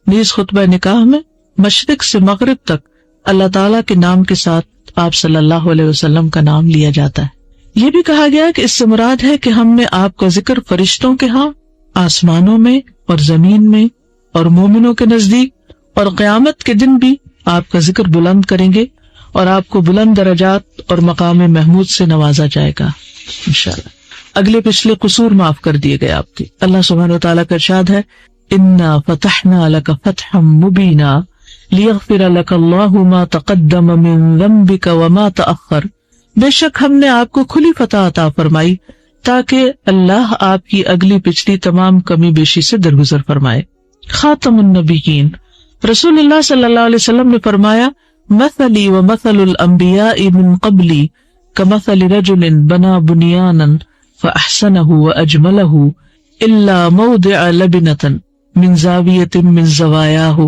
نیز خطبہ نکاح میں مشرق سے مغرب تک اللہ تعالیٰ کے نام کے ساتھ آپ صلی اللہ علیہ وسلم کا نام لیا جاتا ہے. یہ بھی کہا گیا کہ اس سے مراد ہے کہ ہم نے آپ کا ذکر فرشتوں کے ہاں، آسمانوں میں اور زمین میں اور مومنوں کے نزدیک، اور قیامت کے دن بھی آپ کا ذکر بلند کریں گے اور آپ کو بلند درجات اور مقام محمود سے نوازا جائے گا انشاءاللہ. اگلے پچھلے قصور معاف کر دیے گئے آپ کے. اللہ سبحانہ وتعالیٰ کا ارشاد ہے انا فتحنا لک فتحا مبینا لیغفر لک اللہ ما تقدم من ذنبک وما تأخر. بے شک ہم نے آپ کو کھلی فتح عطا فرمائی تاکہ اللہ آپ کی اگلی پچھلی تمام کمی بیشی سے درگزر فرمائے. خاتم النبیین. رسول اللہ صلی اللہ علیہ وسلم نے فرمایا مثلی ومثل الانبیاء من قبلی کمثل رجل بنا بنیانا فاحسنہ واجملہ الا موضع لبنة من زاویة من زوایاہ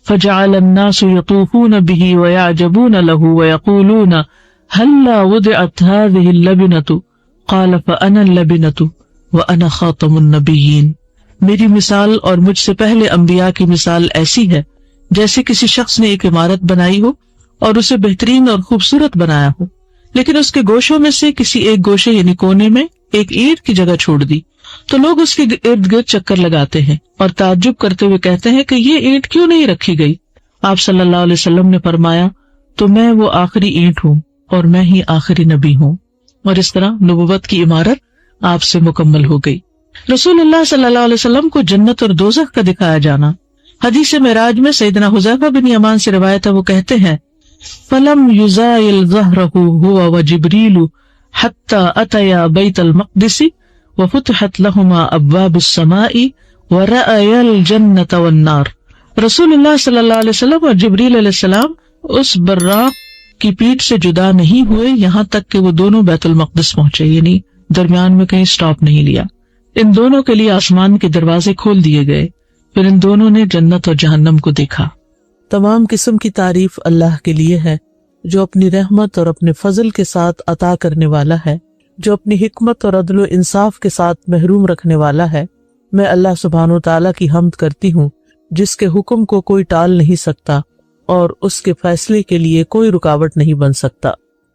فجعل الناس يطوفون به ويعجبون له ويقولون هلا وضعت هذه اللبنة قال فأنا اللبنة وأنا خاتم النبیین. میری مثال اور مجھ سے پہلے انبیاء کی مثال ایسی ہے جیسے کسی شخص نے ایک عمارت بنائی ہو اور اسے بہترین اور خوبصورت بنایا ہو، لیکن اس کے گوشوں میں سے کسی ایک گوشے یعنی کونے میں ایک اینٹ کی جگہ چھوڑ دی تو لوگ اس کے ارد گرد چکر لگاتے ہیں اور تعجب کرتے ہوئے کہتے ہیں کہ یہ اینٹ کیوں نہیں رکھی گئی. آپ صلی اللہ علیہ وسلم نے فرمایا تو میں وہ آخری اینٹ ہوں اور میں ہی آخری نبی ہوں. اور اس طرح نبوت کی عمارت آپ سے مکمل ہو گئی. رسول اللہ صلی اللہ علیہ وسلم کو جنت اور دوزخ کا دکھایا جانا. حدیث معراج میں سیدنا حذیفہ بن یمان سے روایت ہے، وہ کہتے ہیں فلم یزائل ظہرہ ہوا وجبریل حتی اتیا بیت المقدس وفتحت لهما ابواب السماء ورأيا الجنة والنار. رسول اللہ صلی اللہ علیہ وسلم اور جبریل علیہ السلام اس براق کی پیٹھ سے جدا نہیں ہوئے یہاں تک کہ وہ دونوں بیت المقدس پہنچے، یعنی درمیان میں کہیں سٹاپ نہیں لیا. ان دونوں کے لیے آسمان کے دروازے کھول دیے گئے، پھر ان دونوں نے جنت اور جہنم کو دیکھا. تمام قسم کی تعریف اللہ کے لیے ہے جو اپنی رحمت اور اپنے فضل کے ساتھ عطا کرنے والا ہے، جو اپنی حکمت اور عدل و انصاف کے ساتھ محروم رکھنے والا ہے. میں اللہ سبحانہ و تعالیٰ کی حمد کرتی ہوں جس کے حکم کو کوئی ٹال نہیں سکتا اور اس کے فیصلے کے لیے کوئی رکاوٹ نہیں بن سکتا.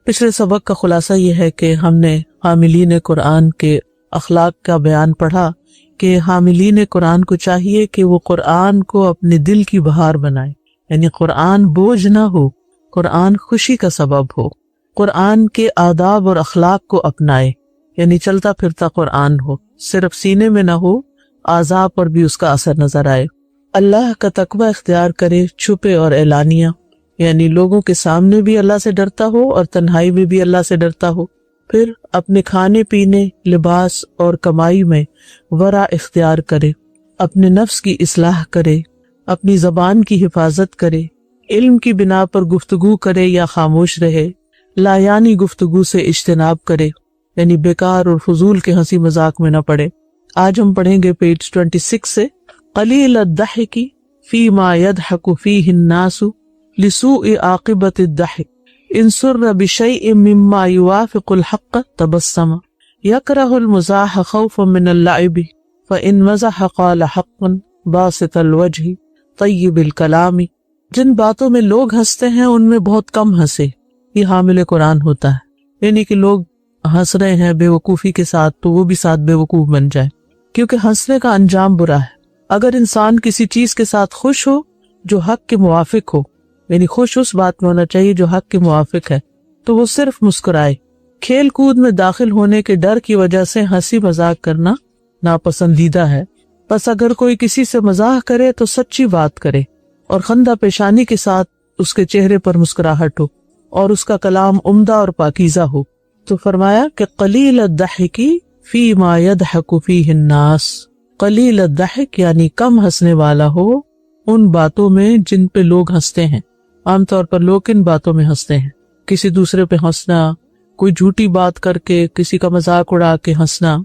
پچھلے سبق کا خلاصہ یہ ہے کہ ہم نے حاملین قرآن کے اخلاق کا بیان پڑھا کہ حاملین قرآن کو چاہیے کہ وہ قرآن کو اپنے دل کی بہار بنائے، یعنی قرآن بوجھ نہ ہو، قرآن خوشی کا سبب ہو، قرآن کے آداب اور اخلاق کو اپنائے، یعنی چلتا پھرتا قرآن ہو، صرف سینے میں نہ ہو، اعضاء پر بھی اس کا اثر نظر آئے. اللہ کا تقوی اختیار کرے چھپے اور اعلانیہ، یعنی لوگوں کے سامنے بھی اللہ سے ڈرتا ہو اور تنہائی میں بھی اللہ سے ڈرتا ہو. پھر اپنے کھانے پینے، لباس اور کمائی میں ورع اختیار کرے، اپنے نفس کی اصلاح کرے، اپنی زبان کی حفاظت کرے، علم کی بنا پر گفتگو کرے یا خاموش رہے، لایانی گفتگو سے اجتناب کرے، یعنی بیکار اور فضول کے ہنسی مذاق میں نہ پڑے. آج ہم پڑھیں گے پیج 26 سے قلیل الضحک فیما یضحک فیہ الناس لسوء عاقبۃ الضحک ان سر بشیء مما یوافق الحق تبسم یکرہ المزاح خوفا من اللعب فان مزح قال حقا باسط الوجہ طیب الکلام. جن باتوں میں لوگ ہنستے ہیں ان میں بہت کم ہنسے، یہ حامل قرآن ہوتا ہے. یعنی کہ لوگ ہنس رہے ہیں بے وقوفی کے ساتھ تو وہ بھی ساتھ بے وقوف بن جائے، کیونکہ ہنسنے کا انجام برا ہے. اگر انسان کسی چیز کے ساتھ خوش ہو جو حق کے موافق ہو، یعنی خوش اس بات میں ہونا چاہیے جو حق کے موافق ہے، تو وہ صرف مسکرائے. کھیل کود میں داخل ہونے کے ڈر کی وجہ سے ہنسی مذاق کرنا ناپسندیدہ ہے. بس اگر کوئی کسی سے مزاح کرے تو سچی بات کرے اور خندہ پیشانی کے ساتھ اس کے چہرے پر مسکراہٹ ہو اور اس کا کلام عمدہ اور پاکیزہ ہو. تو فرمایا کہ قلیل الضحک فیما یضحک فیہ الناس، قلیل الضحک یعنی کم ہنسنے والا ہو ان باتوں میں جن پہ لوگ ہنستے ہیں. عام طور پر لوگ کن باتوں میں ہنستے ہیں؟ کسی دوسرے پہ ہنسنا، کوئی جھوٹی بات کر کے کسی کا مذاق اڑا کے ہنسنا،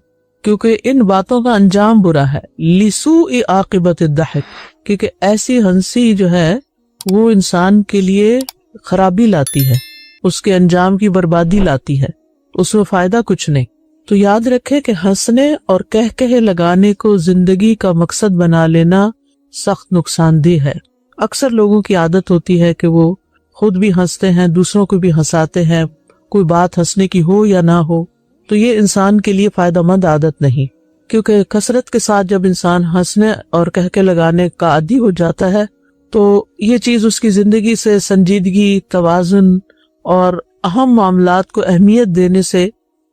کیونکہ ان باتوں کا انجام برا ہے. لسوء عاقبۃ الضحک، کیونکہ ایسی ہنسی جو ہے وہ انسان کے لیے خرابی لاتی ہے، اس کے انجام کی بربادی لاتی ہے، اس میں فائدہ کچھ نہیں. تو یاد رکھے کہ ہنسنے اور کہے لگانے کو زندگی کا مقصد بنا لینا سخت نقصان دہ ہے. اکثر لوگوں کی عادت ہوتی ہے کہ وہ خود بھی ہنستے ہیں، دوسروں کو بھی ہنساتے ہیں، کوئی بات ہنسنے کی ہو یا نہ ہو. تو یہ انسان کے لیے فائدہ مند عادت نہیں، کیونکہ کثرت کے ساتھ جب انسان ہنسنے اور کہے لگانے کا عادی ہو جاتا ہے تو یہ چیز اس کی زندگی سے سنجیدگی، توازن اور اہم معاملات کو اہمیت دینے سے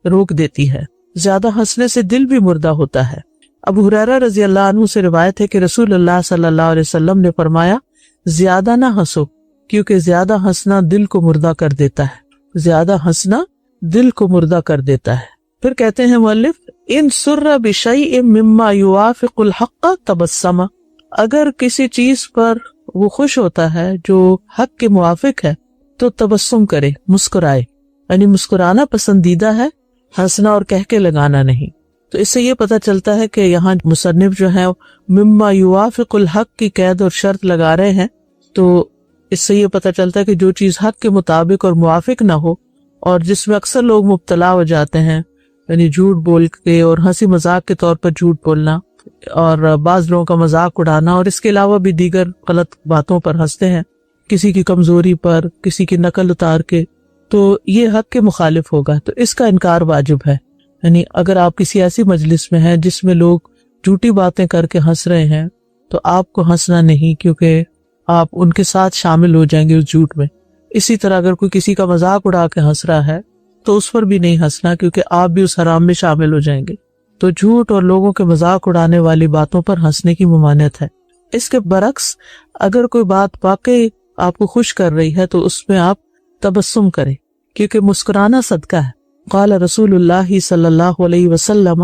روک دیتی ہے. زیادہ ہنسنے سے دل بھی مردہ ہوتا ہے. ابو ہریرہ رضی اللہ عنہ سے روایت ہے کہ رسول اللہ صلی اللہ علیہ وسلم نے فرمایا زیادہ نہ ہنسو کیونکہ زیادہ ہنسنا دل کو مردہ کر دیتا ہے، زیادہ ہنسنا دل کو مردہ کر دیتا ہے. پھر کہتے ہیں مؤلف ان سر بشیء مما یوافق الحق تبسم، اگر کسی چیز پر وہ خوش ہوتا ہے جو حق کے موافق ہے تو تبسم کرے، مسکرائے، یعنی مسکرانا پسندیدہ ہے، ہنسنا اور کہہ لگانا نہیں. تو اس سے یہ پتہ چلتا ہے کہ یہاں مصنف جو ہے مما یوافق الحق کی قید اور شرط لگا رہے ہیں. تو اس سے یہ پتہ چلتا ہے کہ جو چیز حق کے مطابق اور موافق نہ ہو اور جس میں اکثر لوگ مبتلا ہو جاتے ہیں، یعنی جھوٹ بول کے اور ہنسی مذاق کے طور پر جھوٹ بولنا اور بعض لوگوں کا مذاق اڑانا اور اس کے علاوہ بھی دیگر غلط باتوں پر ہنستے ہیں، کسی کی کمزوری پر، کسی کی نقل اتار کے، تو یہ حق کے مخالف ہوگا. تو اس کا انکار واجب ہے. یعنی اگر آپ کسی ایسی مجلس میں ہیں جس میں لوگ جھوٹی باتیں کر کے ہنس رہے ہیں تو آپ کو ہنسنا نہیں، کیونکہ آپ ان کے ساتھ شامل ہو جائیں گے اس جھوٹ میں. اسی طرح اگر کوئی کسی کا مذاق اڑا کے ہنس رہا ہے تو اس پر بھی نہیں ہنسنا، کیونکہ آپ بھی اس حرام میں شامل ہو جائیں گے. تو جھوٹ اور لوگوں کے مذاق اڑانے والی باتوں پر ہنسنے کی ممانعت ہے. اس کے برعکس اگر کوئی بات واقعی آپ کو خوش کر رہی ہے تو اس میں آپ تبسم کریں، کیونکہ مسکرانا صدقہ ہے. قال رسول اللہ صلی اللہ علیہ وسلم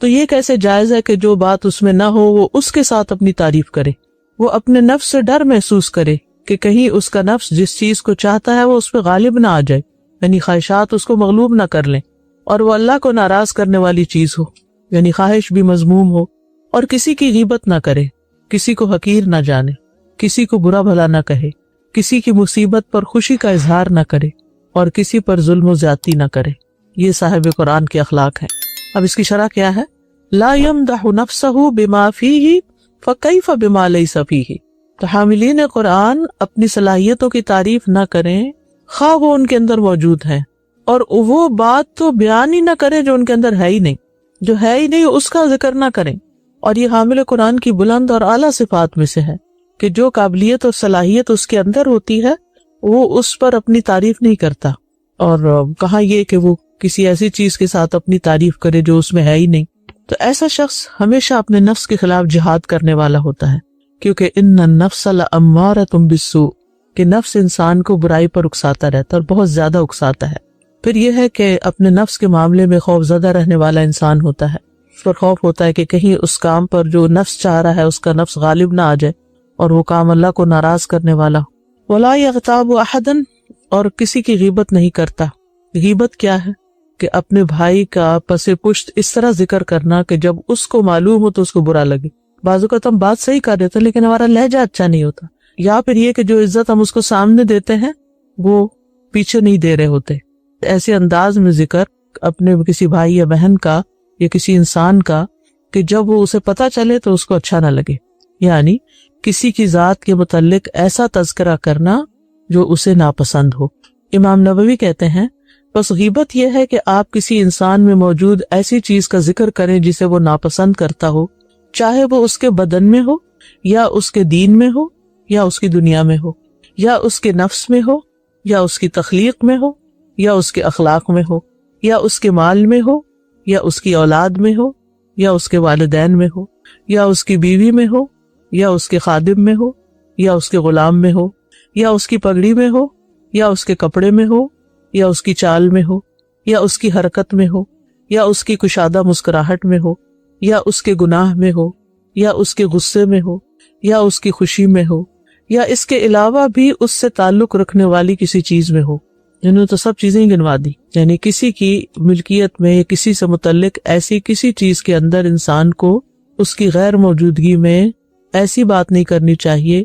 تو یہ کیسے جائز ہے کہ جو بات اس میں نہ ہو وہ اس کے ساتھ اپنی تعریف کرے؟ وہ اپنے نفس سے ڈر محسوس کرے کہ کہیں اس کا نفس جس چیز کو چاہتا ہے وہ اس پہ غالب نہ آ جائے، یعنی خواہشات اس کو مغلوب نہ کر لیں، اور وہ اللہ کو ناراض کرنے والی چیز ہو، یعنی خواہش بھی مذموم ہو، اور کسی کی غیبت نہ کرے، کسی کو حقیر نہ جانے، کسی کو برا بھلا نہ کہے، کسی کی مصیبت پر خوشی کا اظہار نہ کرے، اور کسی پر ظلم و زیادتی نہ کرے۔ یہ صاحب قرآن کے اخلاق ہیں۔ اب اس کی شرح کیا ہے؟ لا یمدح نفسہ بما فیہ فکیف بما لیس فیہ۔ تو حاملین قرآن اپنی صلاحیتوں کی تعریف نہ کریں خواہ وہ ان کے اندر موجود ہیں، اور وہ بات تو بیان ہی نہ کریں جو ان کے اندر ہے ہی نہیں، جو ہے ہی نہیں اس کا ذکر نہ کریں۔ اور یہ حامل قرآن کی بلند اور اعلیٰ صفات میں سے ہے کہ جو قابلیت اور صلاحیت اس کے اندر ہوتی ہے وہ اس پر اپنی تعریف نہیں کرتا، اور کہاں یہ کہ وہ کسی ایسی چیز کے ساتھ اپنی تعریف کرے جو اس میں ہے ہی نہیں۔ تو ایسا شخص ہمیشہ اپنے نفس کے خلاف جہاد کرنے والا ہوتا ہے، کیونکہ ان النفس لامارۃ بالسوء، کہ نفس انسان کو برائی پر اکساتا رہتا ہے اور بہت زیادہ اکساتا ہے۔ پھر یہ ہے کہ اپنے نفس کے معاملے میں خوف زدہ رہنے والا انسان ہوتا ہے، اس پر خوف ہوتا ہے کہ کہیں اس کام پر جو نفس چاہ رہا ہے اس کا نفس غالب نہ آ جائے اور وہ کام اللہ کو ناراض کرنے والا ہو۔ ولا یغتاب احدا، اور کسی کی غیبت نہیں کرتا۔ غیبت کیا ہے؟ کہ اپنے بھائی کا پس پشت اس طرح ذکر کرنا کہ جب اس کو معلوم ہو تو اس کو برا لگے۔ بعض اوقات ہم بات صحیح کر دیتے لیکن ہمارا لہجہ اچھا نہیں ہوتا، یا پھر یہ کہ جو عزت ہم اس کو سامنے دیتے ہیں وہ پیچھے نہیں دے رہے ہوتے۔ ایسے انداز میں ذکر اپنے کسی بھائی یا بہن کا یا کسی انسان کا کہ جب وہ اسے پتہ چلے تو اس کو اچھا نہ لگے، یعنی کسی کی ذات کے متعلق ایسا تذکرہ کرنا جو اسے ناپسند ہو۔ امام نووی کہتے ہیں بس غیبت یہ ہے کہ آپ کسی انسان میں موجود ایسی چیز کا ذکر کریں جسے وہ ناپسند کرتا ہو، چاہے وہ اس کے بدن میں ہو یا اس کے دین میں ہو یا اس کی دنیا میں ہو یا اس کے نفس میں ہو یا اس کی تخلیق میں ہو یا اس کے اخلاق میں ہو یا اس کے مال میں ہو یا اس کی اولاد میں ہو یا اس کے والدین میں ہو یا اس کی بیوی میں ہو یا اس کے خادم میں ہو یا اس کے غلام میں ہو یا اس کی پگڑی میں ہو یا اس کے کپڑے میں ہو یا اس کی چال میں ہو یا اس کی حرکت میں ہو یا اس کی کشادہ مسکراہٹ میں ہو یا اس کے گناہ میں ہو یا اس کے غصے میں ہو یا اس کی خوشی میں ہو یا اس کے علاوہ بھی اس سے تعلق رکھنے والی کسی چیز میں ہو۔ انہوں نے تو سب چیزیں ہی گنوا دی، یعنی کسی کی ملکیت میں یا کسی سے متعلق ایسی کسی چیز کے اندر انسان کو اس کی غیر موجودگی میں ایسی بات نہیں کرنی چاہیے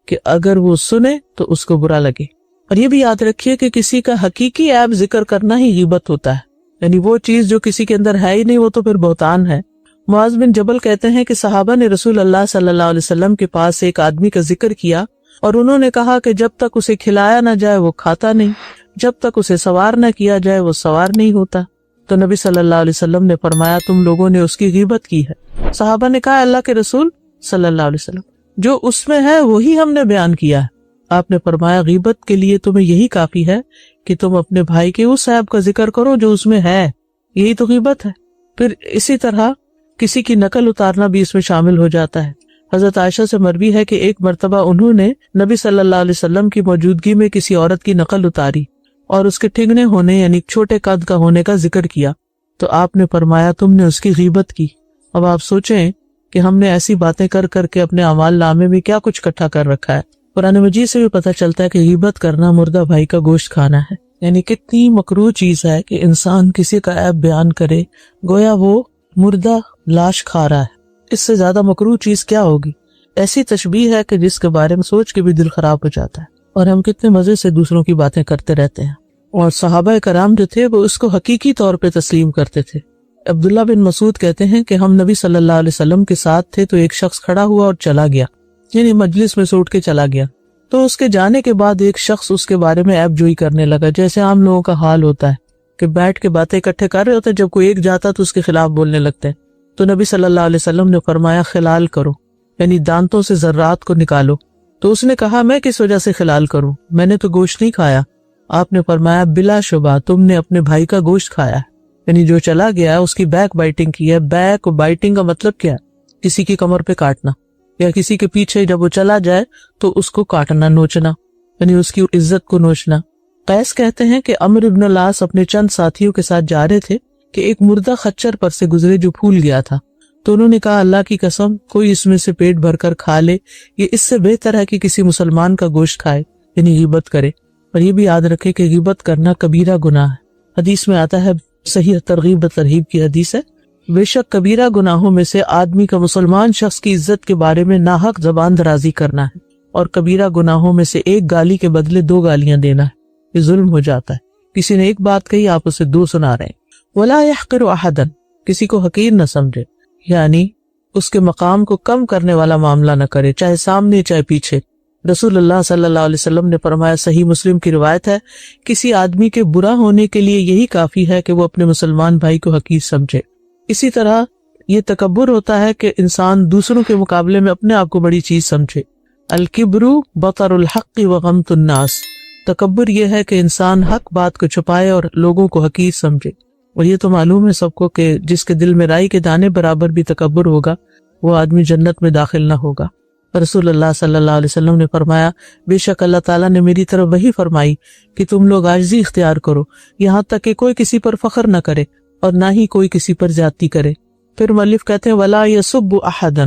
کہ اگر وہ سنے تو اس کو برا لگے۔ اور یہ بھی یاد رکھیے کہ کسی کا حقیقی عیب ذکر کرنا ہی غیبت ہوتا ہے، یعنی وہ چیز جو کسی کے اندر ہے ہی نہیں وہ تو پھر بہتان ہے۔ معاذ بن جبل کہتے ہیں کہ صحابہ نے رسول اللہ صلی اللہ علیہ وسلم کے پاس ایک آدمی کا ذکر کیا اور انہوں نے کہا کہ جب تک اسے کھلایا نہ جائے وہ کھاتا نہیں، جب تک اسے سوار نہ کیا جائے وہ سوار نہیں ہوتا۔ تو نبی صلی اللہ علیہ وسلم نے فرمایا تم لوگوں نے اس کی غیبت کی ہے۔ صحابہ نے کہا اللہ کے رسول صلی اللہ علیہ وسلم جو اس میں ہے وہی ہم نے بیان کیا ہے۔ آپ نے فرمایا غیبت کے لیے تمہیں یہی کافی ہے کہ تم اپنے بھائی کے اس عیب کا ذکر کرو جو اس میں ہے، یہی تو غیبت ہے۔ پھر اسی طرح کسی کی نقل اتارنا بھی اس میں شامل ہو جاتا ہے۔ حضرت عائشہ سے مروی ہے کہ ایک مرتبہ انہوں نے نبی صلی اللہ علیہ وسلم کی موجودگی میں کسی عورت کی نقل اتاری اور اس کے ٹھگنے ہونے یعنی چھوٹے قد کا ہونے کا ذکر کیا، تو آپ نے فرمایا تم نے اس کی غیبت کی۔ اب آپ سوچیں کہ ہم نے ایسی باتیں کر کر کے اپنے اعمال نامے میں کیا کچھ اکٹھا کر رکھا ہے۔ قرآن مجید سے بھی پتہ چلتا ہے کہ غیبت کرنا مردہ بھائی کا گوشت کھانا ہے، یعنی کتنی مکروہ چیز ہے کہ انسان کسی کا عیب بیان کرے گویا وہ مردہ لاش کھا رہا ہے۔ اس سے زیادہ مکروہ چیز کیا ہوگی؟ ایسی تشبیہ ہے کہ جس کے بارے میں سوچ کے بھی دل خراب ہو جاتا ہے، اور ہم کتنے مزے سے دوسروں کی باتیں کرتے رہتے ہیں۔ اور صحابہ کرام جو تھے وہ اس کو حقیقی طور پہ تسلیم کرتے تھے۔ عبداللہ بن مسعود کہتے ہیں کہ ہم نبی صلی اللہ علیہ وسلم کے ساتھ تھے تو ایک شخص کھڑا ہوا اور چلا گیا، یعنی مجلس میں سے اٹھ کے چلا گیا، تو اس کے جانے کے بعد ایک شخص اس کے بارے میں عیب جوئی کرنے لگا، جیسے عام لوگوں کا حال ہوتا ہے کہ بیٹھ کے باتیں اکٹھے کر رہے ہوتے ہیں، جب کوئی ایک جاتا تو اس کے خلاف بولنے لگتے ہیں۔ تو نبی صلی اللہ علیہ وسلم نے فرمایا خلال کرو، یعنی دانتوں سے ذرات کو نکالو۔ تو اس نے کہا میں کس وجہ سے خلال کروں، میں نے تو گوشت نہیں کھایا۔ آپ نے فرمایا بلا شبہ تم نے اپنے بھائی کا گوشت کھایا ہے، یعنی جو چلا گیا اس کی بیک بائٹنگ کی ہے۔ بیک بائٹنگ کا مطلب کیا ہے؟ کسی کی کمر پہ کاٹنا، یا کسی کے پیچھے جب وہ چلا جائے تو اس کو کاٹنا، نوچنا، یعنی اس کی عزت کو نوچنا۔ قیس کہتے ہیں کہ عمرو بن العاص اپنے چند ساتھیوں کے ساتھ جا رہے تھے کہ ایک مردہ خچر پر سے گزرے جو پھول گیا تھا، تو انہوں نے کہا اللہ کی قسم کوئی اس میں سے پیٹ بھر کر کھا لے، یہ اس سے بہتر ہے کہ کسی مسلمان کا گوشت کھائے، یعنی غیبت کرے۔ اور یہ بھی یاد رکھے کہ غیبت کرنا کبیرہ گناہ ہے۔ حدیث میں آتا ہے، صحیح ترغیب و ترہیب کی حدیث ہے، بے شک کبیرہ گناہوں میں سے آدمی کا مسلمان شخص کی عزت کے بارے میں ناحق زبان درازی کرنا ہے، اور کبیرہ گناہوں میں سے ایک گالی کے بدلے 2 گالیاں دینا ہے، یہ ظلم ہو جاتا ہے۔ کسی نے ایک بات کہی، آپ اسے 2 سنا رہے ہیں۔ وَلَا يَحْقِرُ أَحَدًا، کسی کو حقیر نہ سمجھے، یعنی اس کے مقام کو کم کرنے والا معاملہ نہ کرے، چاہے سامنے چاہے پیچھے۔ رسول اللہ صلی اللہ علیہ وسلم نے فرمایا، صحیح مسلم کی روایت ہے، کسی آدمی کے برا ہونے کے لیے یہی کافی ہے کہ وہ اپنے مسلمان بھائی کو حقیر سمجھے۔ اسی طرح یہ تکبر ہوتا ہے کہ انسان دوسروں کے مقابلے میں اپنے آپ کو بڑی چیز سمجھے۔ الکبر بطر الحق وغمط الناس، تکبر یہ ہے کہ انسان حق بات کو چھپائے اور لوگوں کو حقیر سمجھے۔ اور یہ تو معلوم ہے سب کو کہ جس کے دل میں رائی کے دانے برابر بھی تکبر ہوگا، وہ آدمی جنت میں داخل نہ ہوگا۔ رسول اللہ صلی اللہ علیہ وسلم نے فرمایا، بے شک اللہ تعالیٰ نے میری طرف وحی فرمائی کہ تم لوگ عاجزی اختیار کرو، یہاں تک کہ کوئی کسی پر فخر نہ کرے اور نہ ہی کوئی کسی پر زیادتی کرے۔ پھر مؤلف کہتے ہیں، ولا یسب احدا،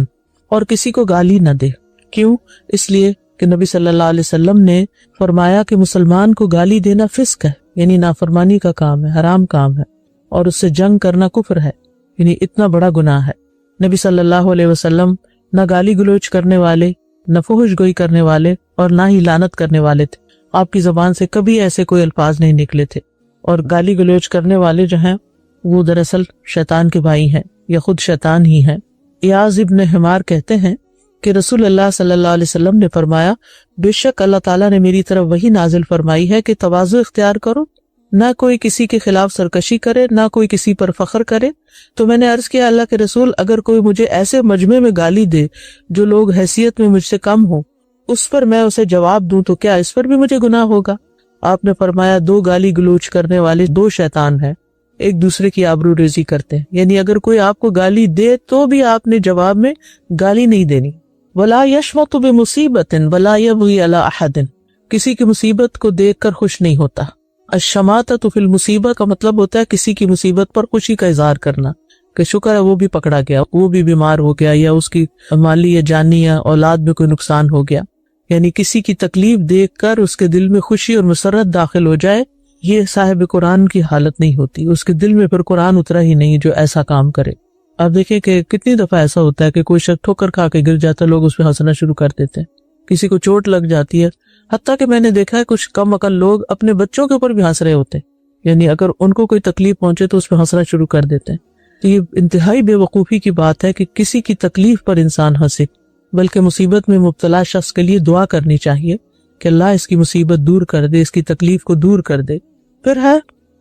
اور کسی کو گالی نہ دے۔ کیوں؟ اس لیے کہ نبی صلی اللہ علیہ وسلم نے فرمایا کہ مسلمان کو گالی دینا فسق ہے، یعنی نافرمانی کا کام ہے، حرام کام ہے، اور اس سے جنگ کرنا کفر ہے، یعنی اتنا بڑا گناہ ہے۔ نبی صلی اللہ علیہ وسلم نہ گالی گلوچ کرنے والے، نہ فحش گوئی کرنے والے، اور نہ ہی لعنت کرنے والے تھے۔ آپ کی زبان سے کبھی ایسے کوئی الفاظ نہیں نکلے تھے۔ اور گالی گلوچ کرنے والے جو ہیں وہ دراصل شیطان کے بھائی ہیں، یا خود شیطان ہی ہیں۔ ایاز ابن حمار کہتے ہیں کہ رسول اللہ صلی اللہ علیہ وسلم نے فرمایا، بے شک اللہ تعالیٰ نے میری طرف وہی نازل فرمائی ہے کہ تواضع اختیار کرو، نہ کوئی کسی کے خلاف سرکشی کرے، نہ کوئی کسی پر فخر کرے۔ تو میں نے عرض کیا، اللہ کے رسول، اگر کوئی مجھے ایسے مجمع میں گالی دے جو لوگ حیثیت میں مجھ سے کم ہوں، اس پر میں اسے جواب دوں تو کیا اس پر بھی مجھے گناہ ہوگا؟ آپ نے فرمایا، 2 گالی گلوچ کرنے والے 2 شیطان ہیں، ایک دوسرے کی آبرو ریزی کرتے ہیں۔ یعنی اگر کوئی آپ کو گالی دے تو بھی آپ نے جواب میں گالی نہیں دینی۔ وَلَا يَشْمَتُ بِمُصِيبَةٍ وَلَا يَبْغِي عَلَىٰ أَحَدٍ، کسی کی مصیبت کو دیکھ کر خوش نہیں ہوتا۔ الشماتۃ فی المصیبہ کا مطلب ہوتا ہے کسی کی مصیبت پر خوشی کا اظہار کرنا، کہ شکر ہے وہ بھی پکڑا گیا، وہ بھی بیمار ہو گیا، یا اس کی مالی یا جانی یا اولاد میں کوئی نقصان ہو گیا۔ یعنی کسی کی تکلیف دیکھ کر اس کے دل میں خوشی اور مسرت داخل ہو جائے، یہ صاحب قرآن کی حالت نہیں ہوتی۔ اس کے دل میں پھر قرآن اترا ہی نہیں جو ایسا کام کرے۔ آپ دیکھیں کہ کتنی دفعہ ایسا ہوتا ہے کہ کوئی شخص ٹھوکر کھا کے گر جاتا ہے، لوگ اس پہ ہنسنا شروع کر دیتے ہیں، کسی کو چوٹ لگ جاتی ہے، حتیٰ کہ میں نے دیکھا ہے کچھ کم عقل لوگ اپنے بچوں کے اوپر بھی ہنس رہے ہوتے ہیں، یعنی اگر ان کو کوئی تکلیف پہنچے تو اس پہ ہنسنا شروع کر دیتے ہیں۔ تو یہ انتہائی بے وقوفی کی بات ہے کہ کسی کی تکلیف پر انسان ہنسے، بلکہ مصیبت میں مبتلا شخص کے لیے دعا کرنی چاہیے کہ اللہ اس کی مصیبت دور کر دے، اس کی تکلیف کو دور کر دے۔ پھر ہے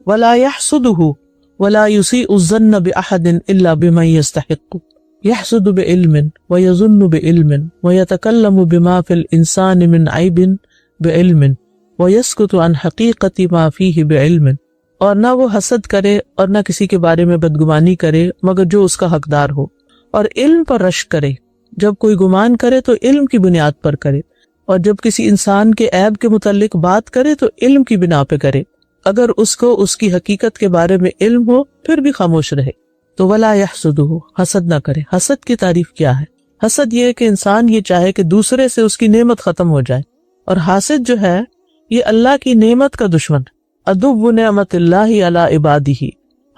وَلَا يَحْسُدُهُ وَلَا يُسِيءُ الظَّنَّ بِأَحَدٍ إِلَّا بِمَن يَسْتَحِقُّ يَحْسُدُ بِعِلْمٍ وَيَظُنُّ بِعِلْمٍ وَيَتَكَلَّمُ بِمَا فِي الْإِنسَانِ مِنْ عَيْبٍ بِعِلْمٍ وَيَسْكُتُ عَنْ حَقِيقَةِ مَا فِيهِ بِعِلْمٍ، اور نہ وہ حسد کرے اور نہ کسی کے بارے میں بدگمانی کرے مگر جو اس کا حقدار ہو، اور علم پر رشک کرے، جب کوئی گمان کرے تو علم کی بنیاد پر کرے، اور جب کسی انسان کے عیب کے متعلق بات کرے تو علم کی بنا پہ کرے، اگر اس کو اس کی حقیقت کے بارے میں علم ہو پھر بھی خاموش رہے۔ تو ولا یحسدہ، حسد نہ کرے۔ حسد کی تعریف کیا ہے؟ حسد یہ ہے کہ انسان یہ چاہے کہ دوسرے سے اس کی نعمت ختم ہو جائے، اور حاسد جو ہے یہ اللہ کی نعمت کا دشمن، عدو نعمت اللہ علی عبادہ۔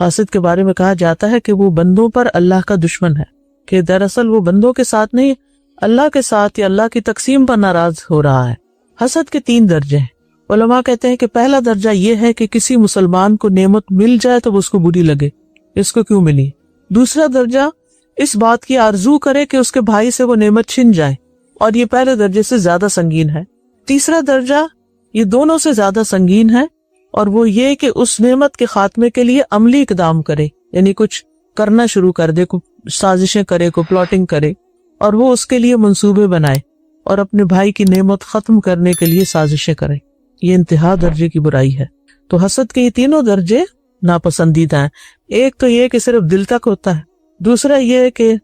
حاسد کے بارے میں کہا جاتا ہے کہ وہ بندوں پر اللہ کا دشمن ہے، کہ دراصل وہ بندوں کے ساتھ نہیں، اللہ کے ساتھ یا اللہ کی تقسیم پر ناراض ہو رہا ہے۔ حسد کے 3 درجے ہیں۔ علماء کہتے ہیں کہ پہلا درجہ یہ ہے کہ کسی مسلمان کو نعمت مل جائے تو اس کو بری لگے، اس کو کیوں ملی۔ دوسرا درجہ اس بات کی آرزو کرے کہ اس کے بھائی سے وہ نعمت چھن جائے، اور یہ پہلے درجے سے زیادہ سنگین ہے۔ تیسرا درجہ یہ دونوں سے زیادہ سنگین ہے، اور وہ یہ کہ اس نعمت کے خاتمے کے لیے عملی اقدام کرے، یعنی کچھ کرنا شروع کر دے، کوئی سازشیں کرے، کوئی پلاٹنگ کرے، اور وہ اس کے لیے منصوبے بنائے اور اپنے بھائی کی نعمت ختم کرنے کے لیے سازشیں کرے۔ یہ انتہا درجے کی برائی ہے۔ تو حسد کے یہ 3 درجے ناپسندیدہ ہیں۔ ایک تو یہ کہ صرف دل تک ہوتا ہے، دوسرا یہ کہ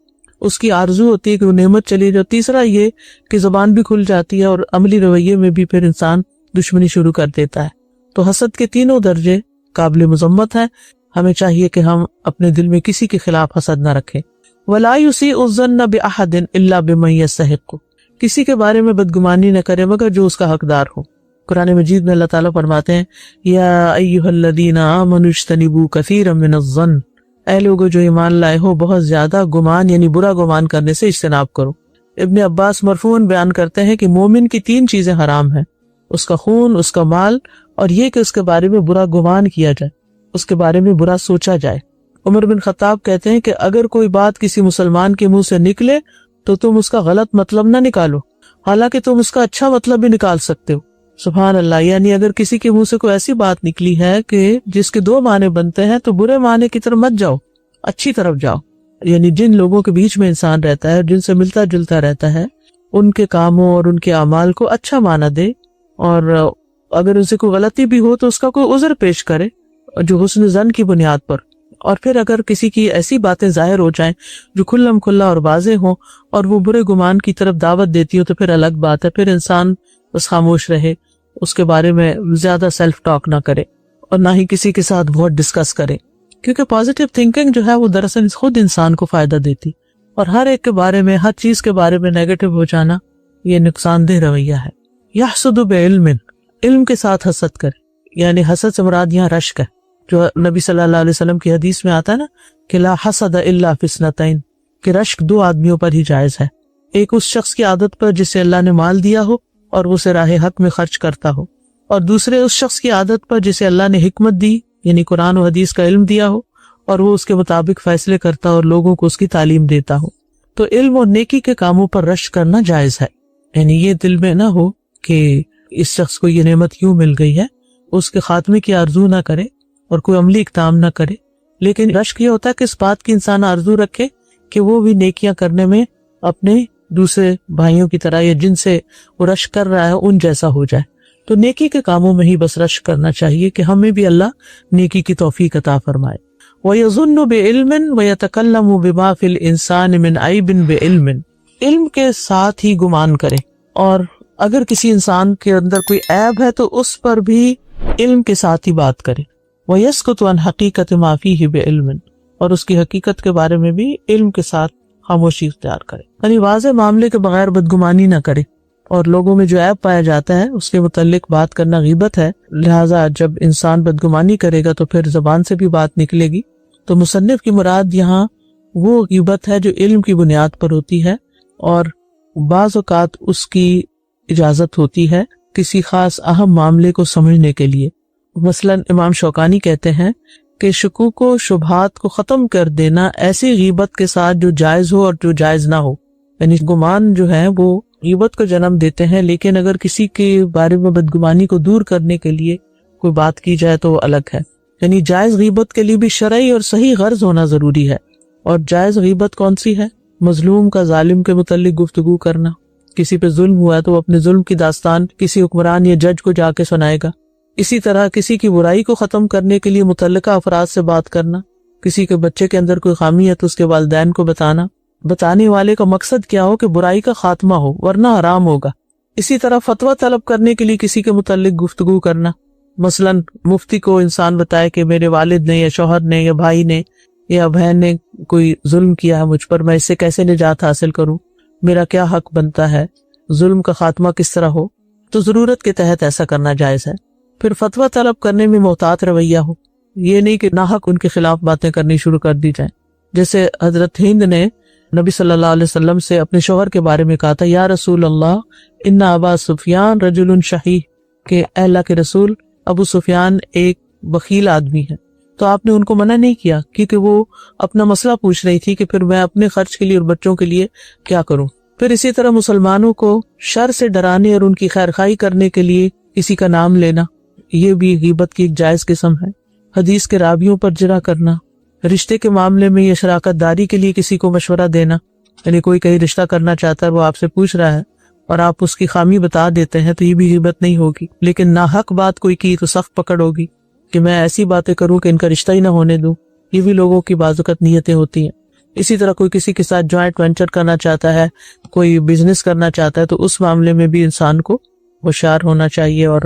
اس کی آرزو ہوتی ہے کہ وہ نعمت چلی جائے، تیسرا یہ کہ زبان بھی کھل جاتی ہے اور عملی رویے میں بھی پھر انسان دشمنی شروع کر دیتا ہے۔ تو حسد کے 3 درجے قابل مذمت ہیں۔ ہمیں چاہیے کہ ہم اپنے دل میں کسی کے خلاف حسد نہ رکھیں. وَلَا يُسِيءُ الظَّنَّ بِأَحَدٍ إِلَّا بِمَن يَسْتَحِقُّ، کسی کے بارے میں بدگمانی نہ کرے مگر جو اس کا حقدار ہو. قرآن مجید میں اللہ تعالیٰ فرماتے ہیں یا ایھا الذین آمنوا اجتنبوا کثیرا من الظن، اے لوگو جو ایمان لائے ہو بہت زیادہ گمان یعنی برا گمان کرنے سے اجتناب کرو. ابن عباس مرفوعاً بیان کرتے ہیں کہ مومن کی 3 چیزیں حرام ہیں، اس کا خون، اس کا مال، اور یہ کہ اس کے بارے میں برا گمان کیا جائے، اس کے بارے میں برا سوچا جائے. عمر بن خطاب کہتے ہیں کہ اگر کوئی بات کسی مسلمان کے منہ سے نکلے تو تم اس کا غلط مطلب نہ نکالو، حالانکہ تم اس کا اچھا مطلب بھی نکال سکتے ہو. سبحان اللہ. یعنی اگر کسی کے منہ سے کوئی ایسی بات نکلی ہے کہ جس کے 2 معنی بنتے ہیں تو برے معنی کی طرف مت جاؤ، اچھی طرف جاؤ. یعنی جن لوگوں کے بیچ میں انسان رہتا ہے، جن سے ملتا جلتا رہتا ہے، ان کے کاموں اور ان کے اعمال کو اچھا معنی دے، اور اگر ان سے کوئی غلطی بھی ہو تو اس کا کوئی عذر پیش کرے جو حسن ظن کی بنیاد پر. اور پھر اگر کسی کی ایسی باتیں ظاہر ہو جائیں جو کھلم کھلا اور واضح ہوں اور وہ برے گمان کی طرف دعوت دیتی ہوں تو پھر الگ بات ہے، پھر انسان بس خاموش رہے، اس کے بارے میں زیادہ سیلف ٹاک نہ کرے اور نہ ہی کسی کے ساتھ بہت ڈسکس کرے، کیونکہ پازیٹیو تھنکنگ جو ہے وہ دراصل خود انسان کو فائدہ دیتی، اور ہر ایک کے بارے میں، ہر چیز کے بارے میں نیگیٹو ہو جانا یہ نقصان دہ رویہ ہے. یحسد بعلم، علم کے ساتھ حسد کرے. یعنی حسد سے مراد یہاں رشک ہے، جو نبی صلی اللہ علیہ وسلم کی حدیث میں آتا ہے نا کہ لا حسد الا فی اثنتین، کہ رشک 2 آدمیوں پر ہی جائز ہے. ایک اس شخص کی عادت پر جسے اللہ نے مال دیا ہو اور وہ اسے راہ حق میں خرچ کرتا ہو، اور دوسرے اس شخص کی عادت پر جسے اللہ نے حکمت دی یعنی قرآن و حدیث کا علم دیا ہو اور وہ اس کے مطابق فیصلے کرتا اور لوگوں کو اس کی تعلیم دیتا ہو. تو علم اور نیکی کے کاموں پر رشک کرنا جائز ہے. یعنی یہ دل میں نہ ہو کہ اس شخص کو یہ نعمت کیوں مل گئی ہے، اس کے خاتمے کی آرزو نہ کرے اور کوئی عملی اقدام نہ کرے. لیکن رشک یہ ہوتا ہے کہ اس بات کی انسان آرزو رکھے کہ وہ بھی نیکیاں کرنے میں اپنے دوسرے بھائیوں کی طرح یا جن سے وہ رشک کر رہا ہے ان جیسا ہو جائے. تو نیکی کے کاموں میں ہی بس رشک کرنا چاہیے کہ ہمیں بھی اللہ نیکی کی توفیق عطا فرمائے. وَيَظُنُّ بِعِلْمٍ وَيَتَكَلَّمُ بِمَا فِي الْإِنسَانِ مِنْ عَيْبٍ بِعِلْمٍ، علم کے ساتھ ہی گمان کرے، اور اگر کسی انسان کے اندر کوئی عیب ہے تو اس پر بھی علم کے ساتھ ہی بات کرے. وَيَسْكُتُ عَنْ حَقِيقَةِ مَا فِيهِ بِعِلْمٍ، اور اس کی حقیقت کے بارے میں بھی علم کے ساتھ خاموشی اختیار کرے. یعنی واضح معاملے کے بغیر بدگمانی نہ کرے، اور لوگوں میں جو عیب پایا جاتا ہے اس کے متعلق بات کرنا غیبت ہے، لہٰذا جب انسان بدگمانی کرے گا تو پھر زبان سے بھی بات نکلے گی. تو مصنف کی مراد یہاں وہ غیبت ہے جو علم کی بنیاد پر ہوتی ہے، اور بعض اوقات اس کی اجازت ہوتی ہے کسی خاص اہم معاملے کو سمجھنے کے لیے. مثلاً امام شوکانی کہتے ہیں کہ شکوک و شبہات کو ختم کر دینا ایسی غیبت کے ساتھ جو جائز ہو اور جو جائز نہ ہو. یعنی گمان جو ہے وہ غیبت کو جنم دیتے ہیں، لیکن اگر کسی کے بارے میں بدگمانی کو دور کرنے کے لیے کوئی بات کی جائے تو وہ الگ ہے. یعنی جائز غیبت کے لیے بھی شرعی اور صحیح غرض ہونا ضروری ہے. اور جائز غیبت کون سی ہے؟ مظلوم کا ظالم کے متعلق گفتگو کرنا. کسی پہ ظلم ہوا ہے تو وہ اپنے ظلم کی داستان کسی حکمران یا جج کو جا کے سنائے گا. اسی طرح کسی کی برائی کو ختم کرنے کے لیے متعلقہ افراد سے بات کرنا. کسی کے بچے کے اندر کوئی خامی ہے تو اس کے والدین کو بتانا. بتانے والے کا مقصد کیا ہو کہ برائی کا خاتمہ ہو ورنہ حرام ہوگا. اسی طرح فتویٰ طلب کرنے کے لیے کسی کے متعلق گفتگو کرنا. مثلاً مفتی کو انسان بتائے کہ میرے والد نے یا شوہر نے یا بھائی نے یا بہن نے کوئی ظلم کیا ہے مجھ پر، میں اس سے کیسے نجات حاصل کروں، میرا کیا حق بنتا ہے، ظلم کا خاتمہ کس طرح ہو. تو ضرورت کے تحت ایسا کرنا جائز ہے. پھر فتویٰ طلب کرنے میں محتاط رویہ ہو، یہ نہیں کہ ناحق ان کے خلاف باتیں کرنی شروع کر دی جائیں. جیسے حضرت ہند نے نبی صلی اللہ علیہ وسلم سے اپنے شوہر کے بارے میں کہا تھا یا رسول اللہ ان ابا سفیان رجل شحیح، کہ اے اللہ کے رسول ابو سفیان ایک بخیل آدمی ہے. تو آپ نے ان کو منع نہیں کیا کیونکہ وہ اپنا مسئلہ پوچھ رہی تھی کہ پھر میں اپنے خرچ کے لیے اور بچوں کے لیے کیا کروں. پھر اسی طرح مسلمانوں کو شر سے ڈرانے اور ان کی خیرخواہی کرنے کے لیے کسی کا نام لینا، یہ بھی غیبت کی ایک جائز قسم ہے. حدیث کے راویوں پر جرح کرنا، رشتے کے معاملے میں یا شراکت داری کے لیے کسی کو مشورہ دینا. یعنی کوئی کہیں رشتہ کرنا چاہتا ہے، وہ آپ سے پوچھ رہا ہے اور آپ اس کی خامی بتا دیتے ہیں تو یہ بھی غیبت نہیں ہوگی. لیکن ناحق بات کوئی کی تو سخت پکڑ ہوگی کہ میں ایسی باتیں کروں کہ ان کا رشتہ ہی نہ ہونے دوں. یہ بھی لوگوں کی بعض اوقات نیتیں ہوتی ہیں. اسی طرح کوئی کسی کے ساتھ جوائنٹ وینچر کرنا چاہتا ہے، کوئی بزنس کرنا چاہتا ہے، تو اس معاملے میں بھی انسان کو ہوشیار ہونا چاہیے اور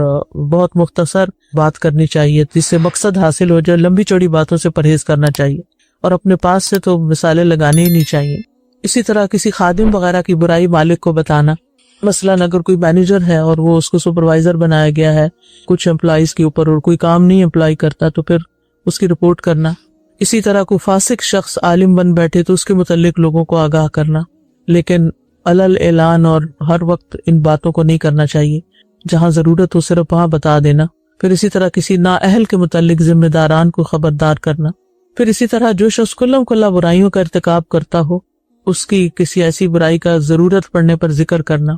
بہت مختصر بات کرنی چاہیے جس سے مقصد حاصل ہو جائے. لمبی چوڑی باتوں سے پرہیز کرنا چاہیے اور اپنے پاس سے تو مثالیں لگانی ہی نہیں چاہیے. اسی طرح کسی خادم وغیرہ کی برائی مالک کو بتانا. مثلاً اگر کوئی مینیجر ہے اور وہ اس کو سپروائزر بنایا گیا ہے کچھ امپلائیز کے اوپر اور کوئی کام نہیں امپلائی کرتا تو پھر اس کی رپورٹ کرنا. اسی طرح کوئی فاسق شخص عالم بن بیٹھے تو اس کے متعلق لوگوں کو آگاہ کرنا، لیکن علل اعلان اور ہر وقت ان باتوں کو نہیں کرنا چاہیے. جہاں ضرورت ہو صرف وہاں بتا دینا. پھر اسی طرح کسی نااہل کے متعلق ذمہ داران کو خبردار کرنا. پھر اسی طرح جو شخص کلّا برائیوں کا ارتکاب کرتا ہو اس کی کسی ایسی برائی کا ضرورت پڑنے پر ذکر کرنا،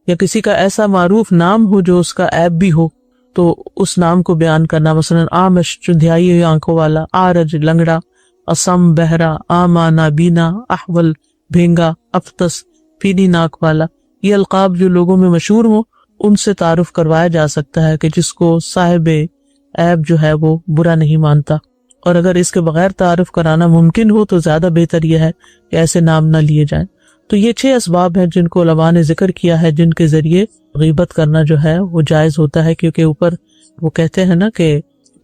یا کسی کا ایسا معروف نام ہو جو اس کا عیب بھی ہو تو اس نام کو بیان کرنا. مثلا آمش چندھیائی ہوئی آنکھوں والا، آرج لنگڑا، اسم بہرا، آما نابینا، احول بھینگا، افتس پینی ناک والا. یہ القاب جو لوگوں میں مشہور ہوں ان سے تعارف کروایا جا سکتا ہے کہ جس کو صاحب عیب جو ہے وہ برا نہیں مانتا. اور اگر اس کے بغیر تعارف کرانا ممکن ہو تو زیادہ بہتر یہ ہے کہ ایسے نام نہ لیے جائیں. تو یہ 6 اسباب ہیں جن کو علماء نے ذکر کیا ہے جن کے ذریعے غیبت کرنا جو ہے وہ جائز ہوتا ہے، کیونکہ اوپر وہ کہتے ہیں نا کہ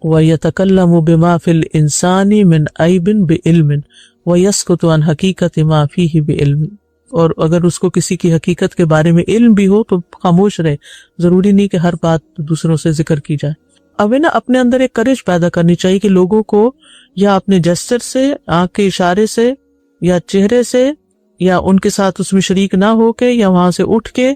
وَيَتَكَلَّمُ بِمَا فِي الْإِنسَانِ مِنْ عَيْبٍ بِعِلْمٍ وَيَسْكُتُ عَنْ حَقِيقَةِ مَا فِيهِ بِعِلْمٍ. اور اگر اس کو کسی کی حقیقت کے بارے میں علم بھی ہو تو خاموش رہے، ضروری نہیں کہ ہر بات دوسروں سے ذکر کی جائے. اب نا اپنے اندر ایک کرج پیدا کرنی چاہیے کہ لوگوں کو یا اپنے جسر سے، آنکھ کے اشارے سے یا چہرے سے یا ان کے ساتھ اس میں شریک نہ ہو کے یا وہاں سے اٹھ کے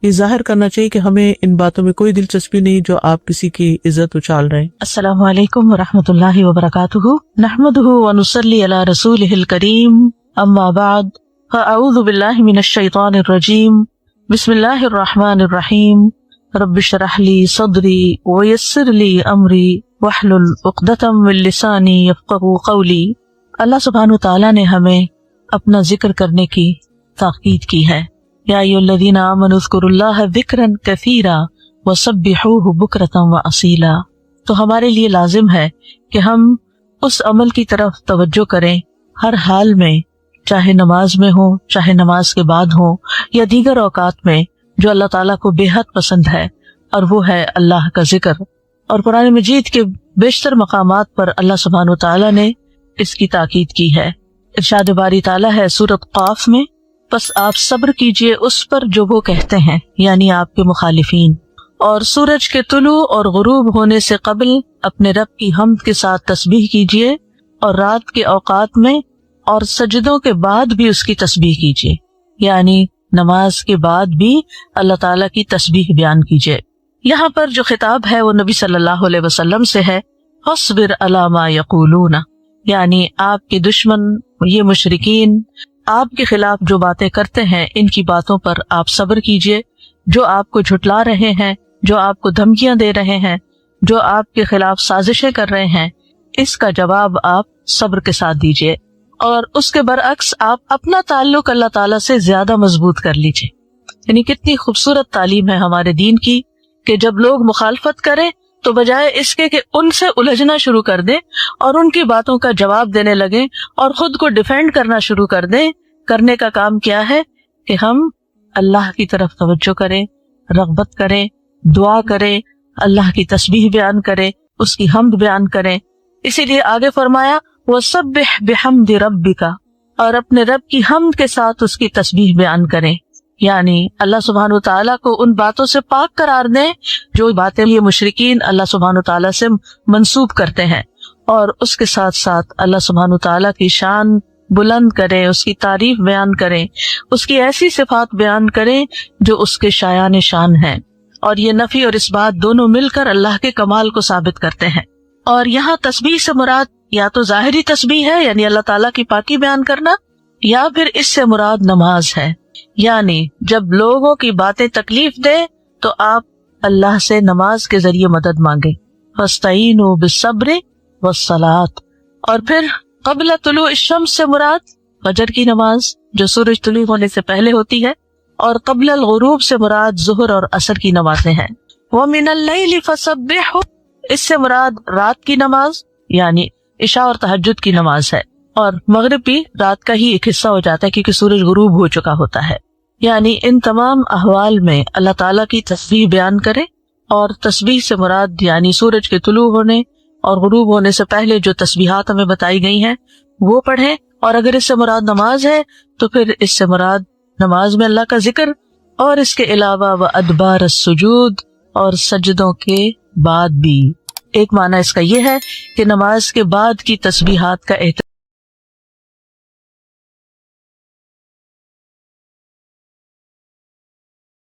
یہ ظاہر کرنا چاہیے کہ ہمیں ان باتوں میں کوئی دلچسپی نہیں جو آپ کسی کی عزت اچھال رہے ہیں. السلام علیکم ورحمۃ اللہ وبرکاتہ. نحمدہ ونصلی علی رسولہ الکریم، اما بعد فاعوذ باللہ من الشیطان الرجیم. بسم اللہ الرحمن الرحیم. رب اشرح لی صدری ویسر لی امری واحلل عقدۃ من لسانی یفقہوا قولی. اللہ سبحانہ تعالیٰ نے ہمیں اپنا ذکر کرنے کی تاکید کی ہے. یا ایھا الذین آمنوا اذکروا اللہ ذکرا کثیرا وسبحوہ بکرۃ واصیلا. تو ہمارے لیے لازم ہے کہ ہم اس عمل کی طرف توجہ کریں ہر حال میں، چاہے نماز میں ہو، چاہے نماز کے بعد ہو یا دیگر اوقات میں، جو اللہ تعالیٰ کو بے حد پسند ہے، اور وہ ہے اللہ کا ذکر. اور قرآن مجید کے بیشتر مقامات پر اللہ سبحانہ وتعالیٰ نے اس کی تاکید کی ہے. ارشاد باری تعالیٰ ہے سورۃ قاف میں، پس آپ صبر کیجئے اس پر جو وہ کہتے ہیں، یعنی آپ کے مخالفین، اور سورج کے طلوع اور غروب ہونے سے قبل اپنے رب کی حمد کے ساتھ تسبیح کیجئے، اور رات کے اوقات میں اور سجدوں کے بعد بھی اس کی تسبیح کیجئے، یعنی نماز کے بعد بھی اللہ تعالیٰ کی تسبیح بیان کیجئے. یہاں پر جو خطاب ہے وہ نبی صلی اللہ علیہ وسلم سے ہے. فاصبر علی ما یقولون، یعنی آپ کے دشمن یہ مشرکین آپ کے خلاف جو باتیں کرتے ہیں ان کی باتوں پر آپ صبر کیجئے. جو آپ کو جھٹلا رہے ہیں، جو آپ کو دھمکیاں دے رہے ہیں، جو آپ کے خلاف سازشیں کر رہے ہیں، اس کا جواب آپ صبر کے ساتھ دیجئے. اور اس کے برعکس آپ اپنا تعلق اللہ تعالیٰ سے زیادہ مضبوط کر لیجئے. یعنی کتنی خوبصورت تعلیم ہے ہمارے دین کی کہ جب لوگ مخالفت کریں تو بجائے اس کے کہ ان سے الجھنا شروع کر دیں اور ان کی باتوں کا جواب دینے لگیں اور خود کو ڈیفینڈ کرنا شروع کر دیں، کرنے کا کام کیا ہے کہ ہم اللہ کی طرف توجہ کریں، رغبت کریں، دعا کریں، اللہ کی تسبیح بیان کریں، اس کی حمد بیان کریں. اسی لیے آگے فرمایا وَسَبِّحْ بِحَمْدِ رَبِّكَ، اور اپنے رب کی حمد کے ساتھ اس کی تسبیح بیان کریں، یعنی اللہ سبحانہ وتعالیٰ کو ان باتوں سے پاک قرار دیں جو باتیں یہ مشرکین اللہ سبحانہ وتعالیٰ سے منسوب کرتے ہیں، اور اس کے ساتھ ساتھ اللہ سبحانہ وتعالیٰ کی شان بلند کریں، اس کی تعریف بیان کریں، اس کی ایسی صفات بیان کریں جو اس کے شایان شان ہیں. اور یہ نفی اور اس بات دونوں مل کر اللہ کے کمال کو ثابت کرتے ہیں. اور یہاں تسبیح سے مراد یا تو ظاہری تسبیح ہے یعنی اللہ تعالیٰ کی پاکی بیان کرنا، یا پھر اس سے مراد نماز ہے. یعنی جب لوگوں کی باتیں تکلیف دے تو آپ اللہ سے نماز کے ذریعے مدد مانگیں. فَاسْتَعِينُوا بِالصَّبْرِ وَالصَّلَاةِ. اور پھر قبل طلوع الشمس سے مراد فجر کی نماز جو سورج طلوع ہونے سے پہلے ہوتی ہے، اور قبل الغروب سے مراد ظہر اور عصر کی نمازیں ہیں. وَمِنَ اللَّيْلِ فَسَبِّحْهُ، اس سے مراد رات کی نماز یعنی عشاء اور تہجد کی نماز ہے. اور مغرب بھی رات کا ہی ایک حصہ ہو جاتا ہے کیونکہ سورج غروب ہو چکا ہوتا ہے. یعنی ان تمام احوال میں اللہ تعالیٰ کی تسبیح بیان کریں، اور تسبیح سے مراد یعنی سورج کے طلوع ہونے اور غروب ہونے سے پہلے جو تسبیحات ہمیں بتائی گئی ہیں وہ پڑھیں، اور اگر اس سے مراد نماز ہے تو پھر اس سے مراد نماز میں اللہ کا ذکر، اور اس کے علاوہ وَأَدْبَارَ السُّجُودِ اور سجدوں کے بعد بھی۔ ایک معنی اس کا یہ ہے کہ نماز کے بعد کی تسبیحات کا